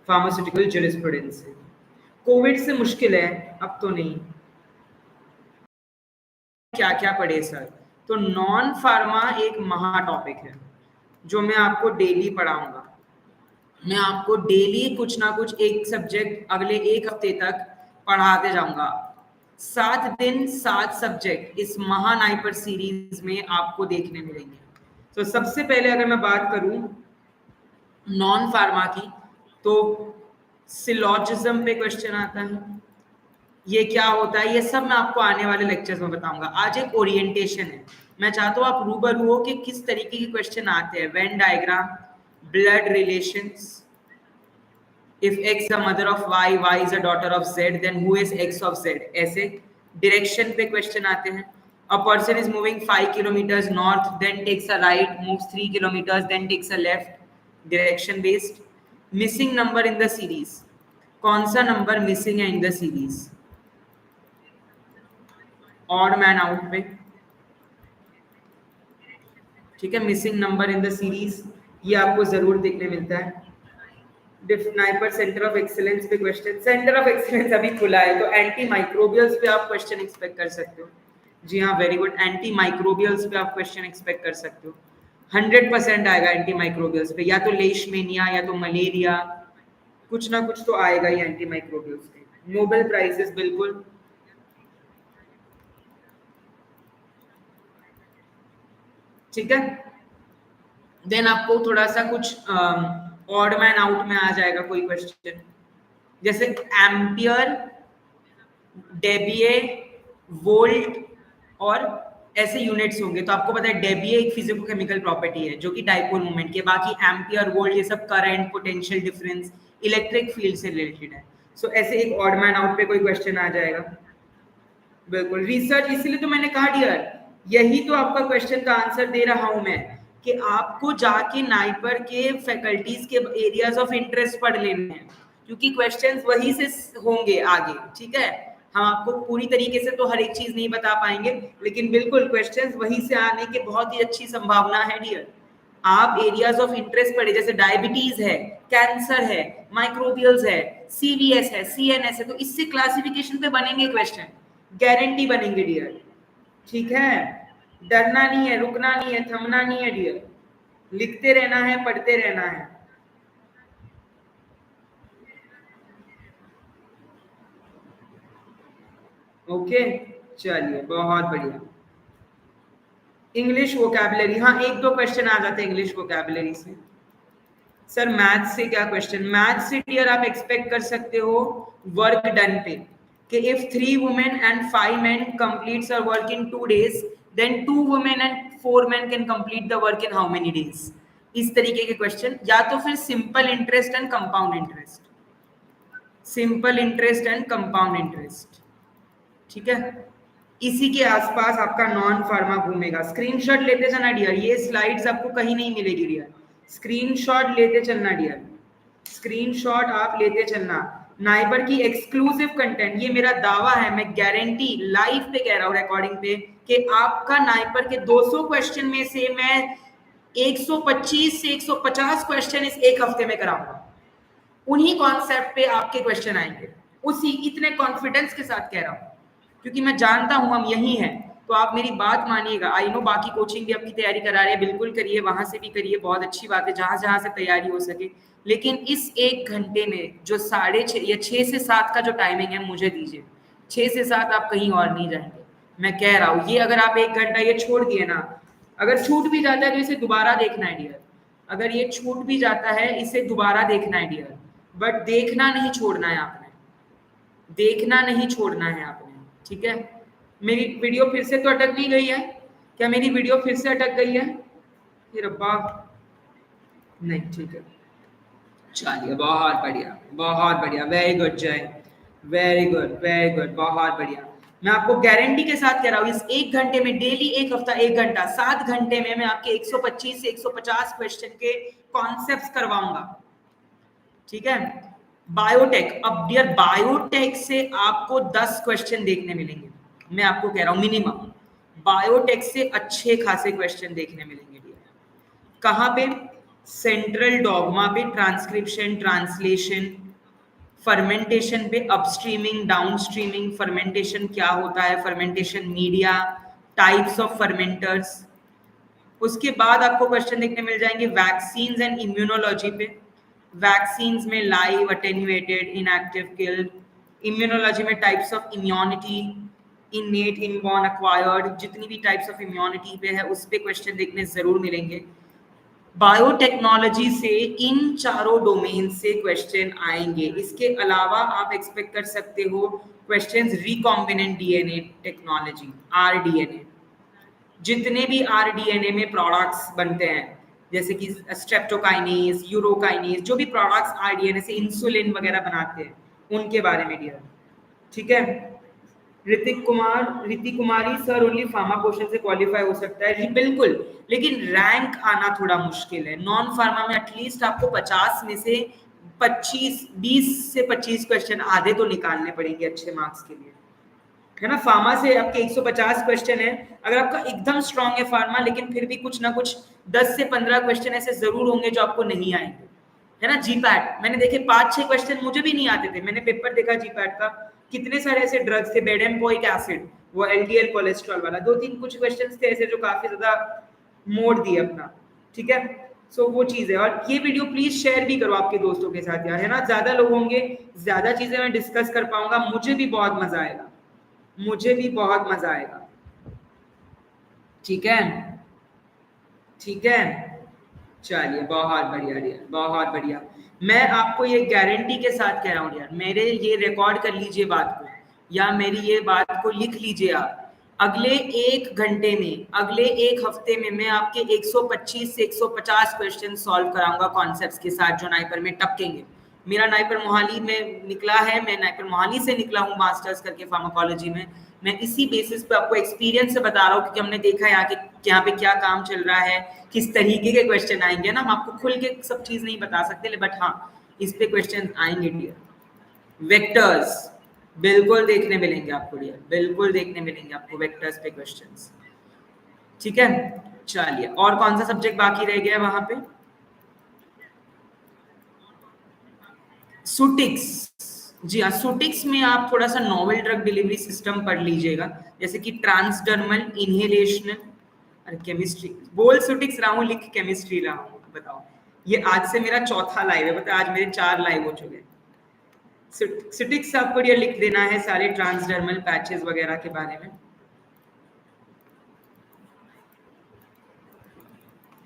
फार्मास्यूटिकल ज्यूरिस्प्रूडेंस से कोविड से मुश्किल है, अब तो नहीं। क्या क्या पढ़े सर? तो नॉन फार्मा एक महा टॉपिक है जो मैं आपको डेली पढ़ाऊंगा। मैं आपको डेली कुछ ना कुछ एक सब्जेक्ट अगले एक हफ्ते तक पढ़ाते जाऊंगा। 7 दिन 7 सब्जेक्ट इस महानाइपर सीरीज में आपको देखने मिलेंगे। तो सबसे पहले अगर मैं बात करूं नॉन फार्मा की, तो सिलॉजिज्म पे क्वेश्चन आता है। ये क्या होता है, ये सब मैं आपको आने वाले लेक्चर्स में बताऊंगा। आज एक ओरिएंटेशन है, मैं चाहता हूँ आप रूबरू हो कि किस तरीके के क्वेश्चन आते हैं। Venn diagram, blood relations, if x the mother of y is a daughter of z, then who is x of z, ऐसे डायरेक्शन पे क्वेश्चन आते हैं। a person is moving 5 kilometers north, then takes a right, moves 3 kilometers, then takes a left, direction based. Missing number in the series, कौन सा number missing है in the series, odd man out पे, ठीक है, missing number in the series, ये आपको जरूर देखने मिलता है। नाइपर सेंटर ऑफ एक्सीलेंस पे क्वेश्चन, सेंटर ऑफ एक्सीलेंस अभी खुला है तो एंटी माइक्रोबियल्स पे आप क्वेश्चन एक्सपेक्ट कर सकते हो। जी हाँ, वेरी गुड, एंटी माइक्रोबियल्स पे आप क्वेश्चन एक्सपेक्ट कर सकते हो। 100% आएगा एंटी माइक्रोबियल्स पे, या तो लेशमेनिया या तो मलेरिया, कुछ ना कुछ तो आएगा ही एंटी माइक्रोबियल्स पे। नोबेल प्राइजेस, बिल्कुल, ठीक है। देन आपको थोड़ा सा कुछ ऑड मैन आउट में आ जाएगा कोई क्वेश्चन, जैसे एम्पियर, डेबिये, वोल्ट और ऐसे यूनिट्स होंगे। तो आपको पता है डेबिये एक फिजिको-केमिकल प्रॉपर्टी है जो कि डाइपोल मोमेंट की, बाकी एम्पियर, वोल्ट, ये सब current, potential difference, electric field से रिलेटेड है। सो ऐसे एक ऑड मैन आउट पे कोई क्वेश्चन आ जाएगा। बिल्कुल, रिसर्च, इसलिए तो मैंने कहा डियर, यही तो आपका क्वेश्चन का आंसर दे रहा हूं मैं, कि आपको जाके नाइपर के फैकल्टीज के एरियाज ऑफ इंटरेस्ट पढ़ लेने हैं, क्योंकि क्वेश्चंस वही से होंगे आगे, ठीक है। हम आपको पूरी तरीके से तो हर एक चीज नहीं बता पाएंगे, लेकिन बिल्कुल क्वेश्चंस वहीं से आने की बहुत ही अच्छी संभावना है डियर। आप एरियाज ऑफ इंटरेस्ट पढ़े, जैसे डायबिटीज है, कैंसर है, माइक्रोबियल्स है, सीवीएस है, सीएनएस है, तो इससे क्लासिफिकेशन पे बनेंगे क्वेश्चन, गारंटी बनेंगे डियर, ठीक है। डरना नहीं है, रुकना नहीं है, थमना नहीं है डियर, लिखते रहना है, पढ़ते रहना है। ओके, चलिए, बहुत बढ़िया। इंग्लिश वोकैबुलरी, हाँ, एक दो क्वेश्चन आ जाते हैं इंग्लिश वोकैबुलरी से। सर मैथ से क्या क्वेश्चन, मैथ से डियर आप एक्सपेक्ट कर सकते हो वर्क डन पे, कि if 3 women and 5 men completes a work in 2 days, then 2 women and 4 men can complete the work in how many days। इस तरीके के क्वेश्चन, या तो फिर simple interest and compound interest, simple interest and compound interest, ठीक है। इसी के आसपास आपका नॉन फार्मा घूमेगा। स्क्रीनशॉट लेते जाना डियर, ये स्लाइड्स आपको कहीं नहीं मिलेगी डियर, स्क्रीनशॉट लेते चलना डियर, स्क्रीनशॉट आप लेते चलना। नाइबर की एक्सक्लूसिव कंटेंट, ये मेरा दावा है, मैं गारंटी लाइव पे कह रहा हूँ, रिकॉर्डिंग पे, कि आपका नाइबर के 200 क्वेश्चन में से मैं 125 से 150 क्वेश्चन इस एक हफ्ते में कराऊंगा। उन्हीं कॉन्सेप्ट पे आपके क्वेश्चन आएंगे, उसी इतने कॉन्फिडेंस के साथ कह रहा हूँ, क्योंकि मैं जानता हूं हम यही हैं। तो आप मेरी बात मानिएगा। आई नो बाकी कोचिंग भी आपकी तैयारी करा रहे हैं, बिल्कुल करिए, वहां से भी करिए, बहुत अच्छी बात है, जहां जहां से तैयारी हो सके। लेकिन इस 1 घंटे में जो 6:30 या 6 से 7 का जो टाइमिंग है मुझे दीजिए, 6 से 7 आप कहीं और नहीं जाएंगे, मैं कह रहा हूँ। ये अगर आप 1 घंटा ये छोड़ दिए ना, अगर छूट भी जाता है तो इसे दोबारा देखना है डियर, अगर ये छूट भी जाता है इसे दोबारा देखना है डियर, बट देखना नहीं छोड़ना है आपने, देखना नहीं छोड़ना है आपने, ठीक है। मेरी वीडियो फिर से तो अटक नहीं गई है क्या, मेरी वीडियो फिर से अटक गई है, ये रब्बा, नहीं, ठीक है, चलिए बहुत बढ़िया, बहुत बढ़िया, वेरी गुड जय, वेरी गुड, वेरी गुड, बहुत बढ़िया। मैं आपको गारंटी के साथ कह रहा हूँ, इस 1 घंटे में, डेली 1 हफ्ता 1 घंटा, 7 घंटे में मैं आपके 125 से 150 क्वेश्चन के कॉन्सेप्ट्स करवाऊंगा, ठीक है। बायोटेक, अब डियर बायोटेक से आपको 10 क्वेश्चन देखने मिलेंगे, मैं आपको कह रहा हूं मिनिमम, बायोटेक से अच्छे खासे क्वेश्चन देखने मिलेंगे डियर। कहां पे? सेंट्रल डॉगमा पे, ट्रांसक्रिप्शन, ट्रांसलेशन, फर्मेंटेशन पे, अपस्ट्रीमिंग, डाउनस्ट्रीमिंग, फर्मेंटेशन क्या होता है, fermentation media, types of fermenters. उसके बाद आपको क्वेश्चन देखने मिल जाएंगे वैक्सीन्स एंड इम्यूनोलॉजी पे, वैक्सीन्स में live, attenuated, inactive, killed. Immunology में types of immunity, innate, inborn, acquired, जितनी भी टाइप्स ऑफ इम्यूनिटी पे है उस पे क्वेश्चन देखने जरूर मिलेंगे। बायोटेक्नोलॉजी से इन चारों डोमेन से क्वेश्चन आएंगे। इसके अलावा आप एक्सपेक्ट कर सकते हो questions recombinant DNA technology, rDNA, जितने भी आरडीएनए में प्रोडक्ट्स बनते हैं, जैसे कि स्ट्रेप्टोकाइनेज, यूरोकाइनेज, जो भी प्रोडक्ट्स आरडीएनए से इंसुलिन वगैरह बनाते हैं, उनके बारे में डियर, ठीक है। ऋतिक कुमारी सर, ओनली फार्मा क्वेश्चन से क्वालिफाई हो सकता है जी, बिल्कुल, लेकिन रैंक आना थोड़ा मुश्किल है। नॉन फार्मा में एटलीस्ट आपको 50 में से 20 से 25 क्वेश्चन आधे तो निकालने पड़ेंगे अच्छे मार्क्स के लिए, है ना। फार्मा से आपके 150 क्वेश्चन है, अगर आपका एकदम स्ट्रांग है फार्मा, लेकिन फिर भी कुछ ना कुछ 10 से 15 क्वेश्चन ऐसे जरूर होंगे जो आपको नहीं आएंगे, है ना। जीपैट मैंने देखे 5-6 क्वेश्चन मुझे भी नहीं आते थे, मैंने पेपर देखा जीपैट का, कितने सारे ऐसे ड्रग्स थे, बेडेम्पोइक एसिड, वो एलडीएल कोलेस्ट्रॉल वाला, 2-3 कुछ क्वेश्चन थे ऐसे जो काफी ज्यादा मोड़ दिए अपना, ठीक है। सो वो चीज है। और ये वीडियो प्लीज शेयर भी करो आपके दोस्तों के साथ यार, है ना, ज्यादा लोग होंगे, ज्यादा चीजें मैं डिस्कस कर पाऊंगा, मुझे भी बहुत मजा आएगा, मुझे भी बहुत मजा आएगा, ठीक है, ठीक है। चलिए बहुत बढ़िया डियर, बहुत बढ़िया। मैं आपको ये गारंटी के साथ कह रहा हूँ यार, मेरे ये रिकॉर्ड कर लीजिए बात को, या मेरी ये बात को लिख लीजिए आप, अगले 1 घंटे में, अगले 1 हफ्ते में मैं आपके 125 से 150 क्वेश्चन सॉल्व कराऊंगा कॉन्सेप्ट्स के साथ, जो नाइपर में टपकेंगे। मेरा नाइपर मोहाली में निकला है, मैं नाइपर मोहाली से निकला हूँ मास्टर्स करके फार्माकोलॉजी में। मैं इसी बेसिस पे आपको एक्सपीरियंस से बता रहा हूँ, क्योंकि हमने देखा है यहाँ पे क्या काम चल रहा है, किस तरीके के क्वेश्चन आएंगे ना। हम आपको खुल के सब चीज नहीं बता सकते, बट हाँ इस पे क्वेश्चन आएंगे डियर। वेक्टर्स बिल्कुल देखने मिलेंगे आपको डियर, बिल्कुल देखने मिलेंगे आपको वेक्टर्स पे क्वेश्चंस, ठीक है। चलिए, और कौन सा सब्जेक्ट बाकी रह गया वहां पे? सुटिक्स, जी हाँ, सुटिक्स में आप थोड़ा सा नोवेल ड्रग डिलीवरी सिस्टम पढ़ लीजिएगा, जैसे कि ट्रांसडर्मल, इनहेलेशनल, अरे केमिस्ट्री बोल सुटिक्स रहा हूँ, लिख केमिस्ट्री रहा हूँ, बताओ। ये आज से मेरा चौथा लाइव है, बताओ, आज मेरे 4 लाइव हो चुके हैं। सुटिक्स आपको ये लिख देना है सारे ट्रांसडर्मल पैचेस वगैरह के बारे में,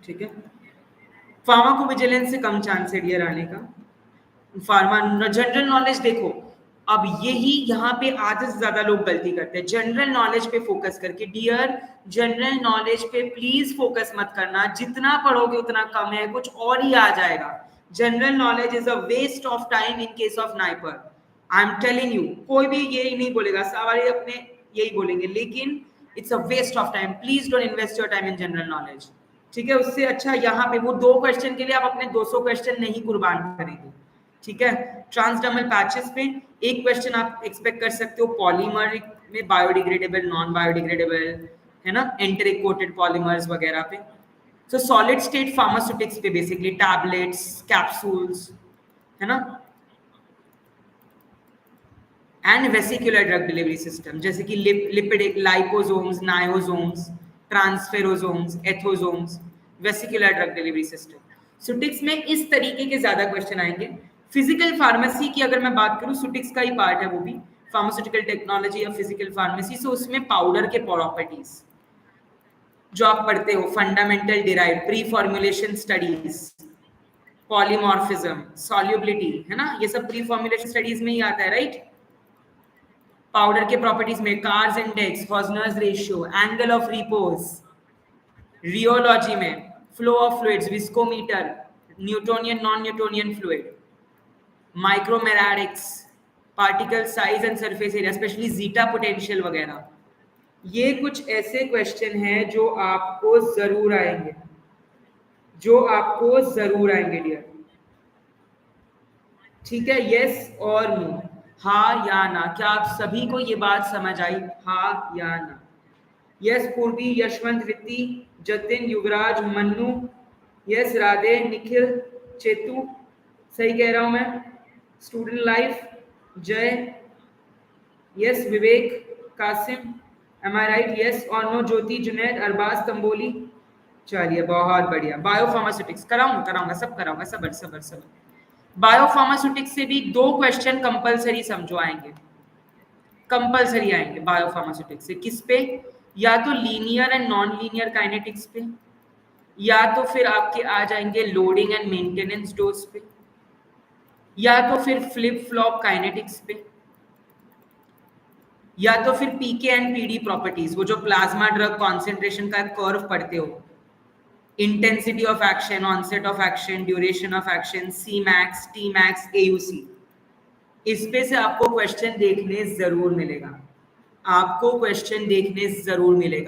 ठीक है। फार्माकोविजिलेंस से कम चांस है डियर आने का। फार्मा जनरल नॉलेज देखो, अब यही यहाँ पे आधे से ज्यादा लोग गलती करते हैं, जनरल नॉलेज पे फोकस करके। डियर जनरल नॉलेज पे प्लीज फोकस मत करना, जितना पढ़ोगे उतना कम है, कुछ और ही आ जाएगा। General knowledge is a waste of time in case of NIPER, I am telling you. कोई भी यही नहीं बोलेगा, सारे अपने यही बोलेंगे, लेकिन it's a waste of time. Please don't invest your time in general knowledge, ठीक है। उससे अच्छा यहाँ पे वो 2 क्वेश्चन के लिए आप अपने 200 क्वेश्चन नहीं कुर्बान करेंगे, ठीक है। ट्रांसडर्मल पैचेस पे एक क्वेश्चन आप एक्सपेक्ट कर सकते हो, पॉलीमर में बायोडिग्रेडेबल, नॉन बायोडिग्रेडेबल, है ना, एंटेरिक कोटेड पॉलीमर्स वगैरह पे। तो सॉलिड स्टेट फार्मास्यूटिक्स पे बेसिकली टैबलेट्स, कैप्सूल्स, है ना, and vesicular drug delivery system, जैसे कि lipid, liposomes, niosomes, transferosomes, ethosomes, vesicular drug delivery system. सुटिक्स में इस तरीके के ज्यादा क्वेश्चन आएंगे। फिजिकल फार्मेसी की अगर मैं बात करूं, सुटिक्स का ही पार्ट है वो भी, फार्मास्यूटिकल टेक्नोलॉजी या फिजिकल फार्मेसी। सो उसमें पाउडर के प्रॉपर्टीज जो आप पढ़ते हो, fundamental derive, pre formulation studies, polymorphism, solubility, है ना, ये सब प्री फॉर्मुलेशन स्टडीज में ही आता है, राइट। पाउडर के प्रॉपर्टीज में Carr's index, Hausner's ratio, angle of repose, rheology में flow of fluids, viscometer, Newtonian non Newtonian fluid, micromeritics, particle size and surface area, specially zeta potential वगैरह। ये कुछ ऐसे क्वेश्चन हैं जो आपको जरूर आएंगे, डियर। ठीक है, यस और नो, हाँ या ना। क्या आप सभी को ये बात समझ आई? हाँ या ना? यस पूर्वी, यशवंत, रिति, जतिन, युवराज, मन्नू, यस राधे, निखिल, चेतु, सही कह रहा हूं मैं? स्टूडेंट लाइफ, जय, यस विवेक, कासिम, एम आई राइट? यस और नो, ज्योति, जुनैद, अरबाज, तंबोली। चलिए बहुत बढ़िया। बायोफार्मास्यूटिक्स कराऊंगा, सब कराऊंगा, सबर। बायोफार्मास्यूटिक्स से भी 2 क्वेश्चन कंपलसरी समझो आएंगे, कंपलसरी आएंगे बायोफार्मास्यूटिक्स से। किस पे? या तो linear and non linear kinetics पे, या तो फिर आपके आ जाएंगे लोडिंग एंड मेंटेनेंस डोज पे, या तो फिर फ्लिप फ्लॉप काइनेटिक्स पे, या तो फिर पीके एंड पीडी प्रॉपर्टीज, वो जो प्लाज्मा ड्रग कॉन्सेंट्रेशन का कर्व पढ़ते हो, intensity of action, onset of action, duration of action, C max, T max, AUC, इस पे से आपको क्वेश्चन देखने जरूर मिलेगा,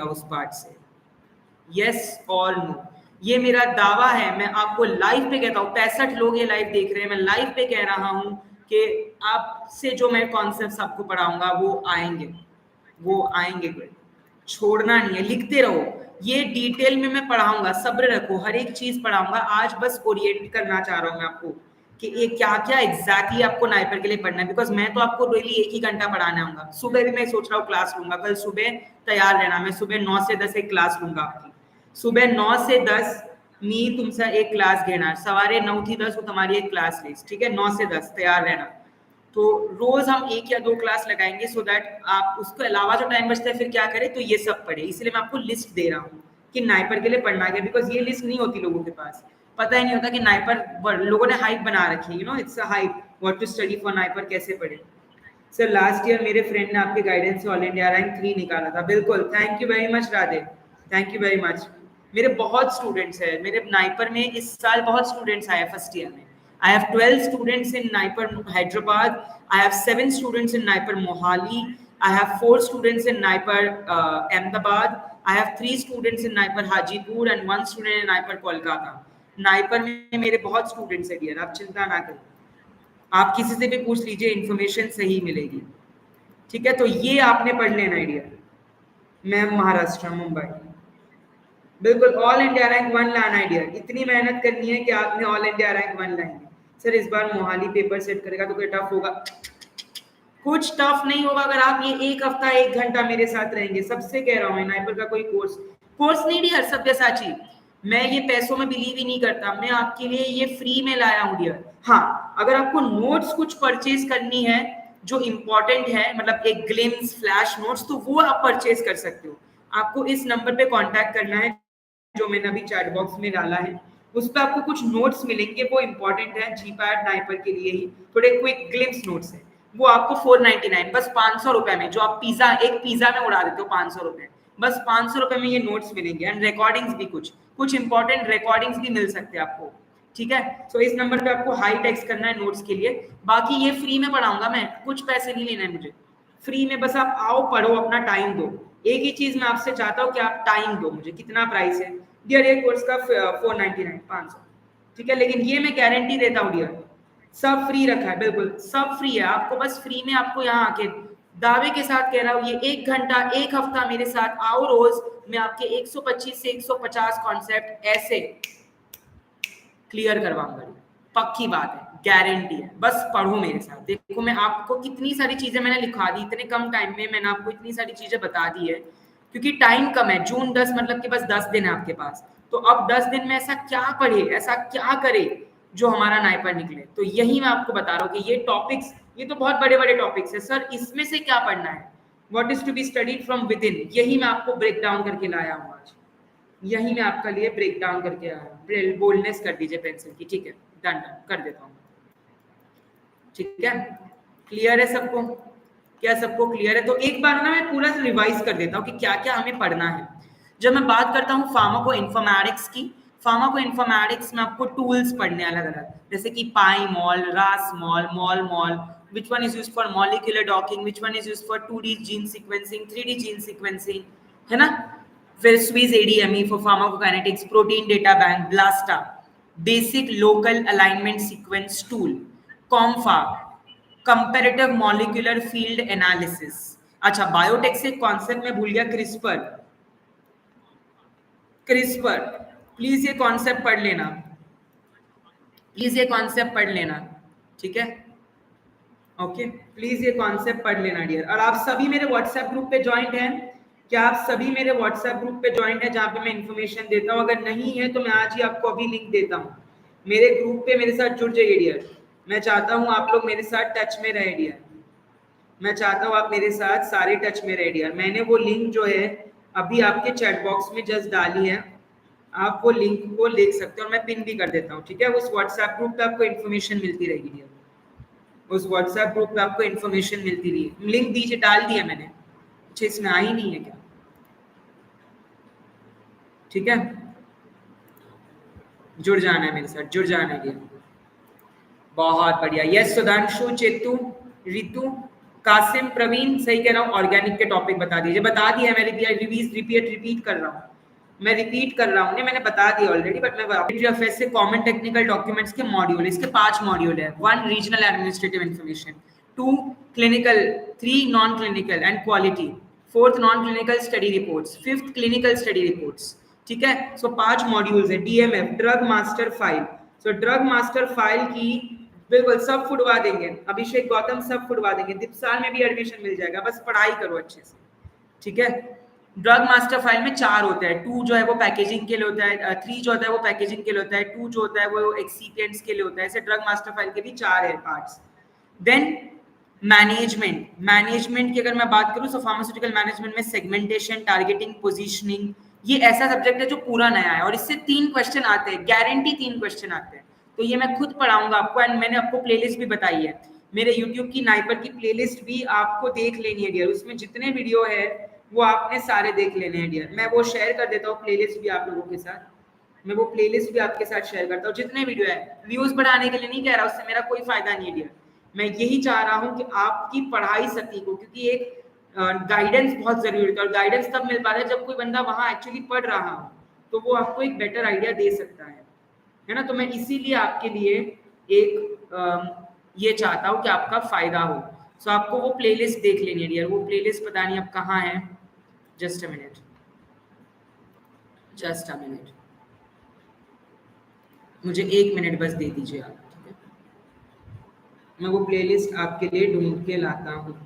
उस पार्ट से। यस और नो, ये मेरा दावा है, मैं आपको लाइव पे कहता हूँ। 65 लोग ये लाइव देख रहे हैं, मैं लाइव पे कह रहा हूँ कि आपसे जो मैं कॉन्सेप्ट्स आपको पढ़ाऊंगा वो आएंगे, छोड़ना नहीं है, लिखते रहो। ये डिटेल में मैं पढ़ाऊंगा, सब्र रखो, हर एक चीज पढ़ाऊंगा। आज बस ओरिएंट करना चाह रहा हूँ मैं आपको कि ये क्या क्या एग्जैक्टली आपको नाइपर के लिए पढ़ना है, बिकॉज मैं तो आपको डेली 1 ही घंटा पढ़ाने आऊंगा। सुबह भी मैं सोच रहा हूँ क्लास लूंगा, कल सुबह तैयार रहना, मैं सुबह 9 से 10 एक क्लास लूंगा आपकी। सुबह 9 से 10 मी तुमसे एक क्लास घेणार, सवारे 9 થી 10 तुम्हारी एक क्लास लीज, ठीक है? 9 से 10 तैयार रहना। तो रोज हम 1 या 2 क्लास लगाएंगे, सो दैट आप उसके अलावा जो टाइम बचता है फिर क्या करें, तो ये सब पढ़े। इसलिए मैं आपको लिस्ट दे रहा हूँ कि नाइपर के लिए पढ़ना है, बिकॉज ये लिस्ट नहीं होती लोगों के पास, पता ही नहीं होता कि नाइपर, लोगों ने हाइप बना रखी है, you know, it's a hype, what to study for NIPER, कैसे पढ़े। सर लास्ट ईयर मेरे फ्रेंड ने आपके गाइडेंस से ऑल इंडिया रैंक 3 निकाला था। बिल्कुल, thank you very much Radhe, thank you very much. मेरे बहुत स्टूडेंट्स हैं, मेरे नाइपर में इस साल बहुत स्टूडेंट्स आए फर्स्ट ईयर में। I have 12 students in Naipur, Hyderabad. I have 7 students in Naipur, Mohali. I have 4 students in Naipur, Ahmedabad. I have 3 students in Naipur, Hajipur, and 1 student in Naipur, Kolkata. NIPER में मेरे बहुत students हैं dear, आप चिंता ना करें, आप किसी से भी पूछ लीजिए, इन्फॉर्मेशन सही मिलेगी। ठीक है, तो ये आपने पढ़ लेना डियर। मैं महाराष्ट्र, मुंबई, बिल्कुल ऑल इंडिया रैंक 1 लाना है डियर। इतनी मेहनत करनी है कि आपने ऑल इंडिया रैंक 1 लाएंगे। सर इस बार मोहाली पेपर सेट करेगा तो कोई टफ होगा? कुछ टफ नहीं होगा अगर आप ये 1 हफ्ता 1 घंटा मेरे साथ रहेंगे। सबसे कह रहा हूँ, नाइपर का कोई कोर्स नहीं डियर, सब्यसाची, मैं ये पैसों में बिलीव ही नहीं करता, मैं आपके लिए ये फ्री में लाया हूँ डियर। हाँ, अगर आपको नोट्स कुछ परचेज करनी है जो इंपॉर्टेंट है, मतलब एक ग्लिम्स, फ्लैश नोट्स, तो वो आप परचेज कर सकते हो। आपको इस नंबर पे कांटेक्ट करना है जो मैंने अभी चैट बॉक्स में डाला है, उस पर आपको कुछ नोट्स मिलेंगे, वो इंपॉर्टेंट है जीपैड नाइपर के लिए ही, थोड़े क्विक ग्लिम्स नोट्स है। वो आपको 499 बस 500 रुपए में, जो आप एक पिज्जा में उड़ा देते हो 500 रुपए, बस 500 रुपए में ये नोट्स मिलेंगे। एंड रिकॉर्डिंग्स भी, कुछ इंपॉर्टेंट रिकॉर्डिंग्स भी मिल सकते हैं आपको। ठीक है, सो इस नंबर पे आपको हाई टेक्स्ट करना है नोट्स के लिए। बाकी ये फ्री में पढ़ाऊंगा मैं, कुछ पैसे नहीं लेना है मुझे, फ्री में बस आप आओ, पढ़ो, अपना टाइम दो। एक ही चीज मैं आपसे चाहता हूँ कि आप टाइम दो मुझे। कितना प्राइस है डियर एक कोर्स का? 499, 500, ठीक है। लेकिन ये मैं गारंटी देता हूँ डियर, सब फ्री रखा है, बिल्कुल सब फ्री है। आपको बस फ्री में, आपको यहाँ आके दावे के साथ कह रहा हूँ, ये 1 घंटा 1 हफ्ता मेरे साथ आओ रोज, मैं आपके 125 से 150 कॉन्सेप्ट ऐसे क्लियर करवाऊंगा, पक्की बात है, गारंटी है। बस पढ़ो मेरे साथ। देखो मैं आपको कितनी सारी चीजें मैंने लिखा दी, इतने कम टाइम में मैंने आपको इतनी सारी चीजें बता दी है, क्योंकि टाइम कम है। जून 10 मतलब कि बस 10 दिन है आपके पास, तो अब 10 दिन में ऐसा क्या पढ़े, ऐसा क्या करे जो हमारा नाइपर निकले। तो यही मैं आपको बता रहा हूँ कि ये टॉपिक्स, ये तो बहुत बड़े बड़े टॉपिक्स है सर, इसमें से क्या पढ़ना है, what is to be studied from within, यही मैं आपको ब्रेक डाउन करके लाया हूँ आज। यही मैं आपका लिए ब्रेक डाउन करके आया हूँ। बोल्डनेस कर दीजिए पेंसिल की, ठीक है, डन कर देता हूँ। ठीक है, क्लियर है सबको? क्या सबको क्लियर है? तो एक बार ना मैं पूरा रिवाइज कर देता हूँ कि क्या क्या हमें पढ़ना है। जब मैं बात करता हूँ फार्माको इन्फॉर्मेटिक्स की, फार्माको इन्फॉर्मेटिक्स में आपको टूल्स पढ़ने अलग अलग, जैसे कि पाई मॉल, रास mall, mall mall, which one is used for molecular docking, which one is used for 2D gene sequencing, 3D gene sequencing, है ना। फिर Swiss ADME for pharmacokinetics, protein data bank, BLASTA, basic local alignment sequence tool, COMFA, comparative molecular field analysis। अच्छा, biotech से concept में भूल गया, CRISPR. CRISPR please ये concept पढ़ लेना, प्लीज ये कॉन्सेप्ट पढ़ लेना, ठीक है। ओके, प्लीज ये कॉन्सेप्ट पढ़ लेना डियर। और आप सभी मेरे व्हाट्सएप ग्रुप पे ज्वाइंट हैं क्या? आप सभी मेरे व्हाट्सएप ग्रुप पे ज्वाइंट है जहाँ पे मैं इन्फॉर्मेशन देता हूँ? अगर नहीं है तो मैं आज ही आपको अभी लिंक देता हूँ, मेरे ग्रुप पे मेरे साथ जुड़ जाइए डियर। मैं चाहता हूँ आप लोग मेरे साथ टच में रहे डियर, मैं चाहता हूँ आप मेरे साथ सारे टच में रहे डियर। मैंने वो लिंक जो है अभी आपके चैट बॉक्स में जस्ट डाली है, आप वो लिंक को देख सकते हो और मैं पिन भी कर देता हूँ, ठीक है। उस व्हाट्सएप ग्रुप पे आपको इन्फॉर्मेशन मिलती रहेगी डियर, उस व्हाट्सएप ग्रुप पे आपको इन्फॉर्मेशन मिलती रही। लिंक दीजिए, डाल दिया मैंने। अच्छा, इसमें आई नहीं है क्या? ठीक है, जुड़ जाना है मेरे साथ, जुड़ जाना है। बहुत बढ़िया। यस सुधांशु, चेतु, रितु, कासिम, प्रवीण, सही कह रहा हूँ। ऑर्गेनिक के टॉपिक बता दीजिए। बता दिया मैं, रिपीट कर रहा हूँ, मैं रिपीट कर रहा हूँ, मैंने बता दिया ऑलरेडी, बट मैं से कॉमन टेक्निकल डॉक्यूमेंट्स के मॉड्यूल, इसके 5 मॉड्यूल है। 1 regional administrative information, 2 clinical, 3 non clinical and quality, 4th non clinical study reports, 5th clinical study reports, ठीक है। सो 5 मॉड्यूल्स है। DMF, drug master file, so drug master file की बिल्कुल सब फुड़वा देंगे, अभिषेक गौतम सब फुड़वा देंगे। दीपसाल में भी एडमिशन मिल जाएगा, बस पढ़ाई करो अच्छे से, ठीक है। ड्रग मास्टर फाइल में 4 होता है, 2 जो है वो पैकेजिंग के लिए होता है, 3 जो होता है वो पैकेजिंग के लिए होता है, 2 जो होता है वो एक्सीपिएंट्स के लिए होता है। ऐसे ड्रग मास्टर फाइल के भी 4 है पार्ट्स। देन मैनेजमेंट की अगर मैं बात करूं, तो फार्मास्यूटिकल मैनेजमेंट में सेगमेंटेशन, टारगेटिंग, पोजीशनिंग, ये ऐसा सब्जेक्ट है जो पूरा नया है और इससे 3 क्वेश्चन आते हैं, गारंटी 3 क्वेश्चन आते हैं। तो ये मैं खुद पढ़ाऊंगा आपको, एंड मैंने आपको प्लेलिस्ट भी बताई है, मेरे यूट्यूब की नाइपर की प्लेलिस्ट भी आपको देख लेनी है डियर। उसमें जितने वीडियो है वो आपने सारे देख लेने हैं डियर। मैं वो शेयर कर देता हूँ प्लेलिस्ट भी आप लोगों के साथ, मैं वो प्लेलिस्ट भी आपके साथ शेयर करता हूँ। जितने वीडियो है, व्यूज बढ़ाने के लिए नहीं कह रहा, उससे मेरा कोई फायदा नहीं है डियर। मैं यही चाह रहा हूँ कि आपकी पढ़ाई सटीक हो, क्योंकि एक गाइडेंस बहुत जरूरी होता है, और गाइडेंस तब मिल पाता है जब कोई बंदा वहाँ एक्चुअली पढ़ रहा हो, तो वो आपको एक बेटर आइडिया दे सकता है ना। तो मैं इसीलिए आपके लिए एक ये चाहता हूँ कि आपका फायदा हो। सो आपको वो प्लेलिस्ट देख लेनी है डियर। वो प्लेलिस्ट पता नहीं अब कहाँ है, just a minute, just a minute, मुझे 1 मिनट बस दे दीजिए आप, ठीक है। मैं वो प्लेलिस्ट आपके लिए ढूंढ के लाता हूँ,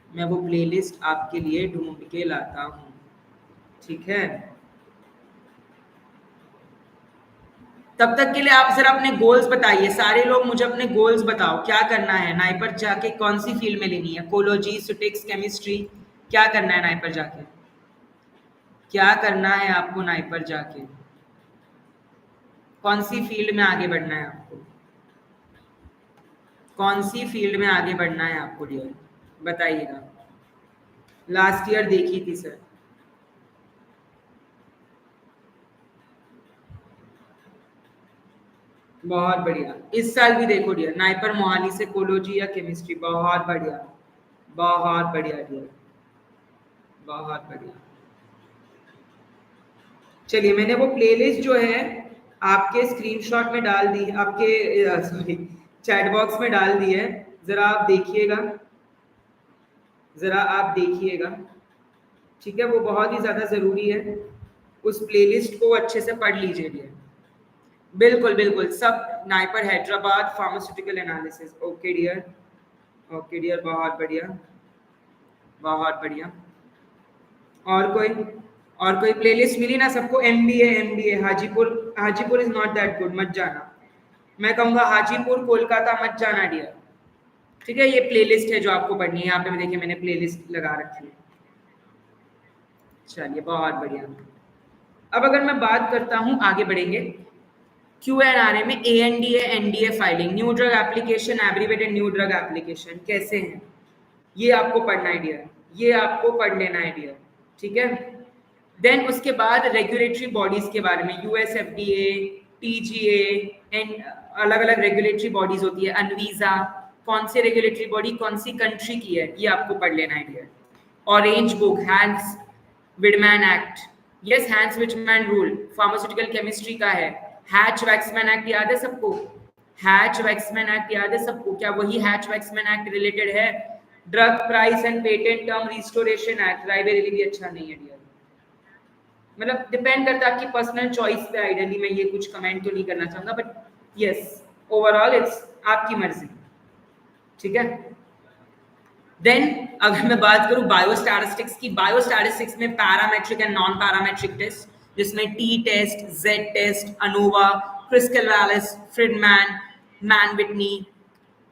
मैं वो प्लेलिस्ट आपके लिए ढूंढ के लाता हूँ, ठीक है। तब तक के लिए आप जरा अपने गोल्स बताइए, सारे लोग मुझे अपने गोल्स बताओ, क्या करना है नाइपर जाके, कौन सी फील्ड में लेनी है, कोलोजी, सुटिक्स, केमिस्ट्री, क्या करना है नाइपर जाके, क्या करना है आपको नाइपर जाके, कौन सी फील्ड में आगे बढ़ना है आपको, कौन सी फील्ड में आगे बढ़ना है आपको डियर, बताइएगा। लास्ट ईयर देखी थी सर, बहुत बढ़िया। इस साल भी देखो डियर, नाइपर मोहाली से कोलोजी या केमिस्ट्री, बहुत बढ़िया, बहुत बढ़िया डियर, बहुत बढ़िया। चलिए, मैंने वो प्लेलिस्ट जो है आपके स्क्रीनशॉट में डाल दी, आपके सॉरी चैट बॉक्स में डाल दी है, जरा आप देखिएगा, जरा आप देखिएगा, ठीक है। वो बहुत ही ज्यादा जरूरी है, उस प्लेलिस्ट को अच्छे से पढ़ लीजिए डियर। बिल्कुल बिल्कुल, सब NIPER Hyderabad pharmaceutical analysis. Okay dear, okay dear, बहुत बढ़िया, बहुत बढ़िया। और कोई प्लेलिस्ट मिली ना सबको? MBA Hajipur, Hajipur is not that good, मत जाना। मैं कहूँगा हाजीपुर कोलकाता मत जाना डियर, ठीक है। ये प्लेलिस्ट है जो आपको पढ़नी है, यहाँ पे देखिए मैंने प्लेलिस्ट लगा रखी है। चलिए, बहुत बढ़िया। अब अगर मैं बात करता हूँ, आगे बढ़ेंगे क्यूएनआरए में, ANDA NDA filing, new drug application, abbreviated new drug application कैसे हैं, ये आपको पढ़ना है डियर, ये आपको पढ़ लेना है डियर, ठीक है। देन उसके बाद रेगुलेटरी बॉडीज के बारे में, यूएस एफडीए, टीजीए एंड अलग अलग रेगुलेटरी बॉडीज होती है, अनवीजा, कौन सी रेगुलेटरी बॉडी कौन सी कंट्री की है, ये आपको पढ़ लेना है डियर। ऑरेंज बुक, हैंस विडमैन act, yes hence Wiedemann rule pharmaceutical chemistry का है। हैच वैक्समैन एक्ट याद है सबको? हैच वैक्समैन एक्ट याद है सबको? क्या वही हैच वैक्समैन एक्ट रिलेटेड है? Drug price and patent term restoration act, राइबेरिली भी अच्छा नहीं है डियर, मतलब डिपेंड करता है आपकी पर्सनल चॉइस पे। आइडियली मैं ये कुछ कमेंट तो नहीं करना चाहूंगा, बट यस ओवरऑल इट्स आपकी मर्जी, ठीक है। देन अगर मैं बात करूं बायोस्टैटिस्टिक्स की, बायोस्टैटिस्टिक्स में parametric and non parametric test, जिसमें T test, Z test, ANOVA, Kruskal Wallis, Friedman, Mann Whitney,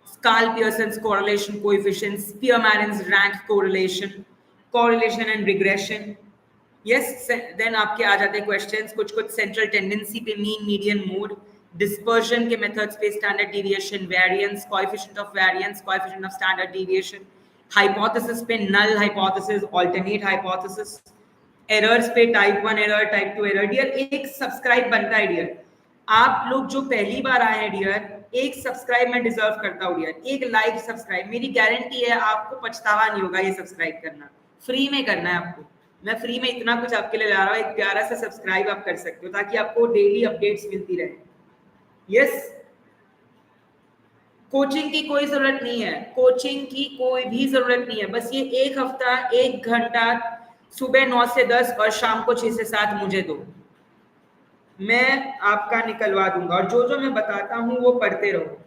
स्काल Pearson's correlation coefficient, Spearman's rank correlation and regression. Yes then आपके आ जाते हैं क्वेश्चंस कुछ कुछ सेंट्रल टेंडेंसी पे, मीन मीडियन मोड, डिस्पर्शन के मेथड्स पे, standard deviation, variance, coefficient of variance, coefficient of standard deviation, hypothesis पे, null hypothesis, alternate hypothesis, errors पे, type 1 error, type 2 error. Dear एक सब्सक्राइब बनता है डियर, आप लोग जो पहली बार आए हैं डियर, एक सब्सक्राइब मैं डिजर्व करता हूँ डियर, एक लाइक सब्सक्राइब, मेरी गारंटी है आपको पछतावा नहीं होगा ये सब्सक्राइब करना, फ्री में करना है आपको, मैं फ्री में इतना कुछ आपके लिए ला रहा हूँ, एक प्यारा सा सब्सक्राइब आप कर सकते हो ताकि आपको डेली अपडेट्स मिलती रहे। यस कोचिंग की कोई जरूरत नहीं है, कोचिंग की कोई भी जरूरत नहीं है, बस ये एक हफ्ता 1 घंटा सुबह 9 से 10 और शाम को 6 से 7 मुझे दो, मैं आपका निकलवा दूंगा। और जो जो मैं बताता हूँ वो पढ़ते रहो,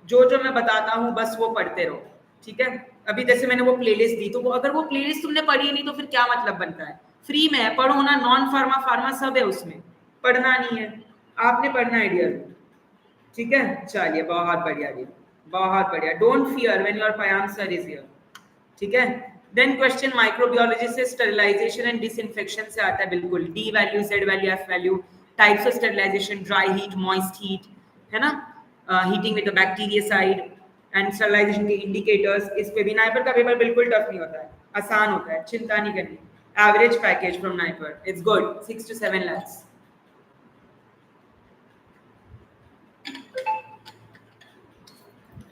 जो जो मैं बताता हूँ बस वो पढ़ते रहो, ठीक है। अभी जैसे मैंने वो प्लेलिस्ट दी, तो वो अगर वो प्लेलिस्ट तुमने पढ़ी नहीं तो फिर क्या मतलब बनता है? फ्री में है, पढ़ो ना, नॉन फार्मा फार्मा सब है उसमें, पढ़ना नहीं है, आपने पढ़ना है डियर, ठीक है। चलिए बहुत बढ़िया डियर, बहुत बढ़िया, don't fear when your Payan sir is here, ठीक है। देन क्वेश्चन माइक्रोबियोलॉजी से स्टरलाइजेशन एंड डिसइंफेक्शन से आता है, बिल्कुल, D value, Z value, F value, types of sterilization, dry heat, moist heat, है ना, heating with the bactericide and sterilization के इंडिकेटर्स। इस पे भी नाइपर का पेपर बिल्कुल टफ नहीं होता है, आसान होता है, चिंता नहीं करनी। Average package from NIPER, it's good, 6 to 7 lakhs।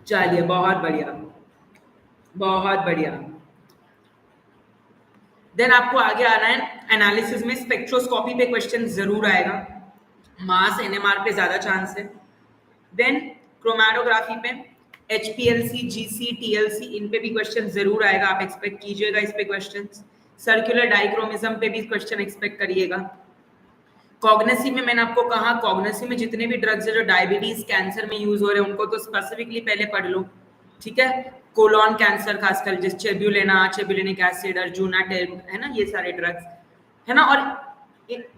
चलिए बहुत बढ़िया, बहुत बढ़िया। देन आपको आगे आना है एनालिसिस में, स्पेक्ट्रोस्कोपी पे क्वेश्चन जरूर आएगा, मास एनएमआर पे ज्यादा चांस है। देन क्रोमैटोग्राफी पे HPLC, GC, TLC, इन पे भी क्वेश्चन जरूर आएगा, आप एक्सपेक्ट कीजिएगा इस पे क्वेश्चन। सर्कुलर डाइक्रोमिज्म पे भी क्वेश्चन एक्सपेक्ट करिएगा। कॉग्नेसी में मैंने आपको कहा, कॉग्नेसी में जितने भी ड्रग्स है जो डायबिटीज कैंसर में यूज हो रहे हैं उनको तो स्पेसिफिकली पहले पढ़ लो, ठीक है। कोलॉन कैंसर खासकर, जिस चेब्यूलेना, चेब्यूलेनिक एसिड, अर्जुनाटेल, है ना, ये सारे ड्रग्स है ना। और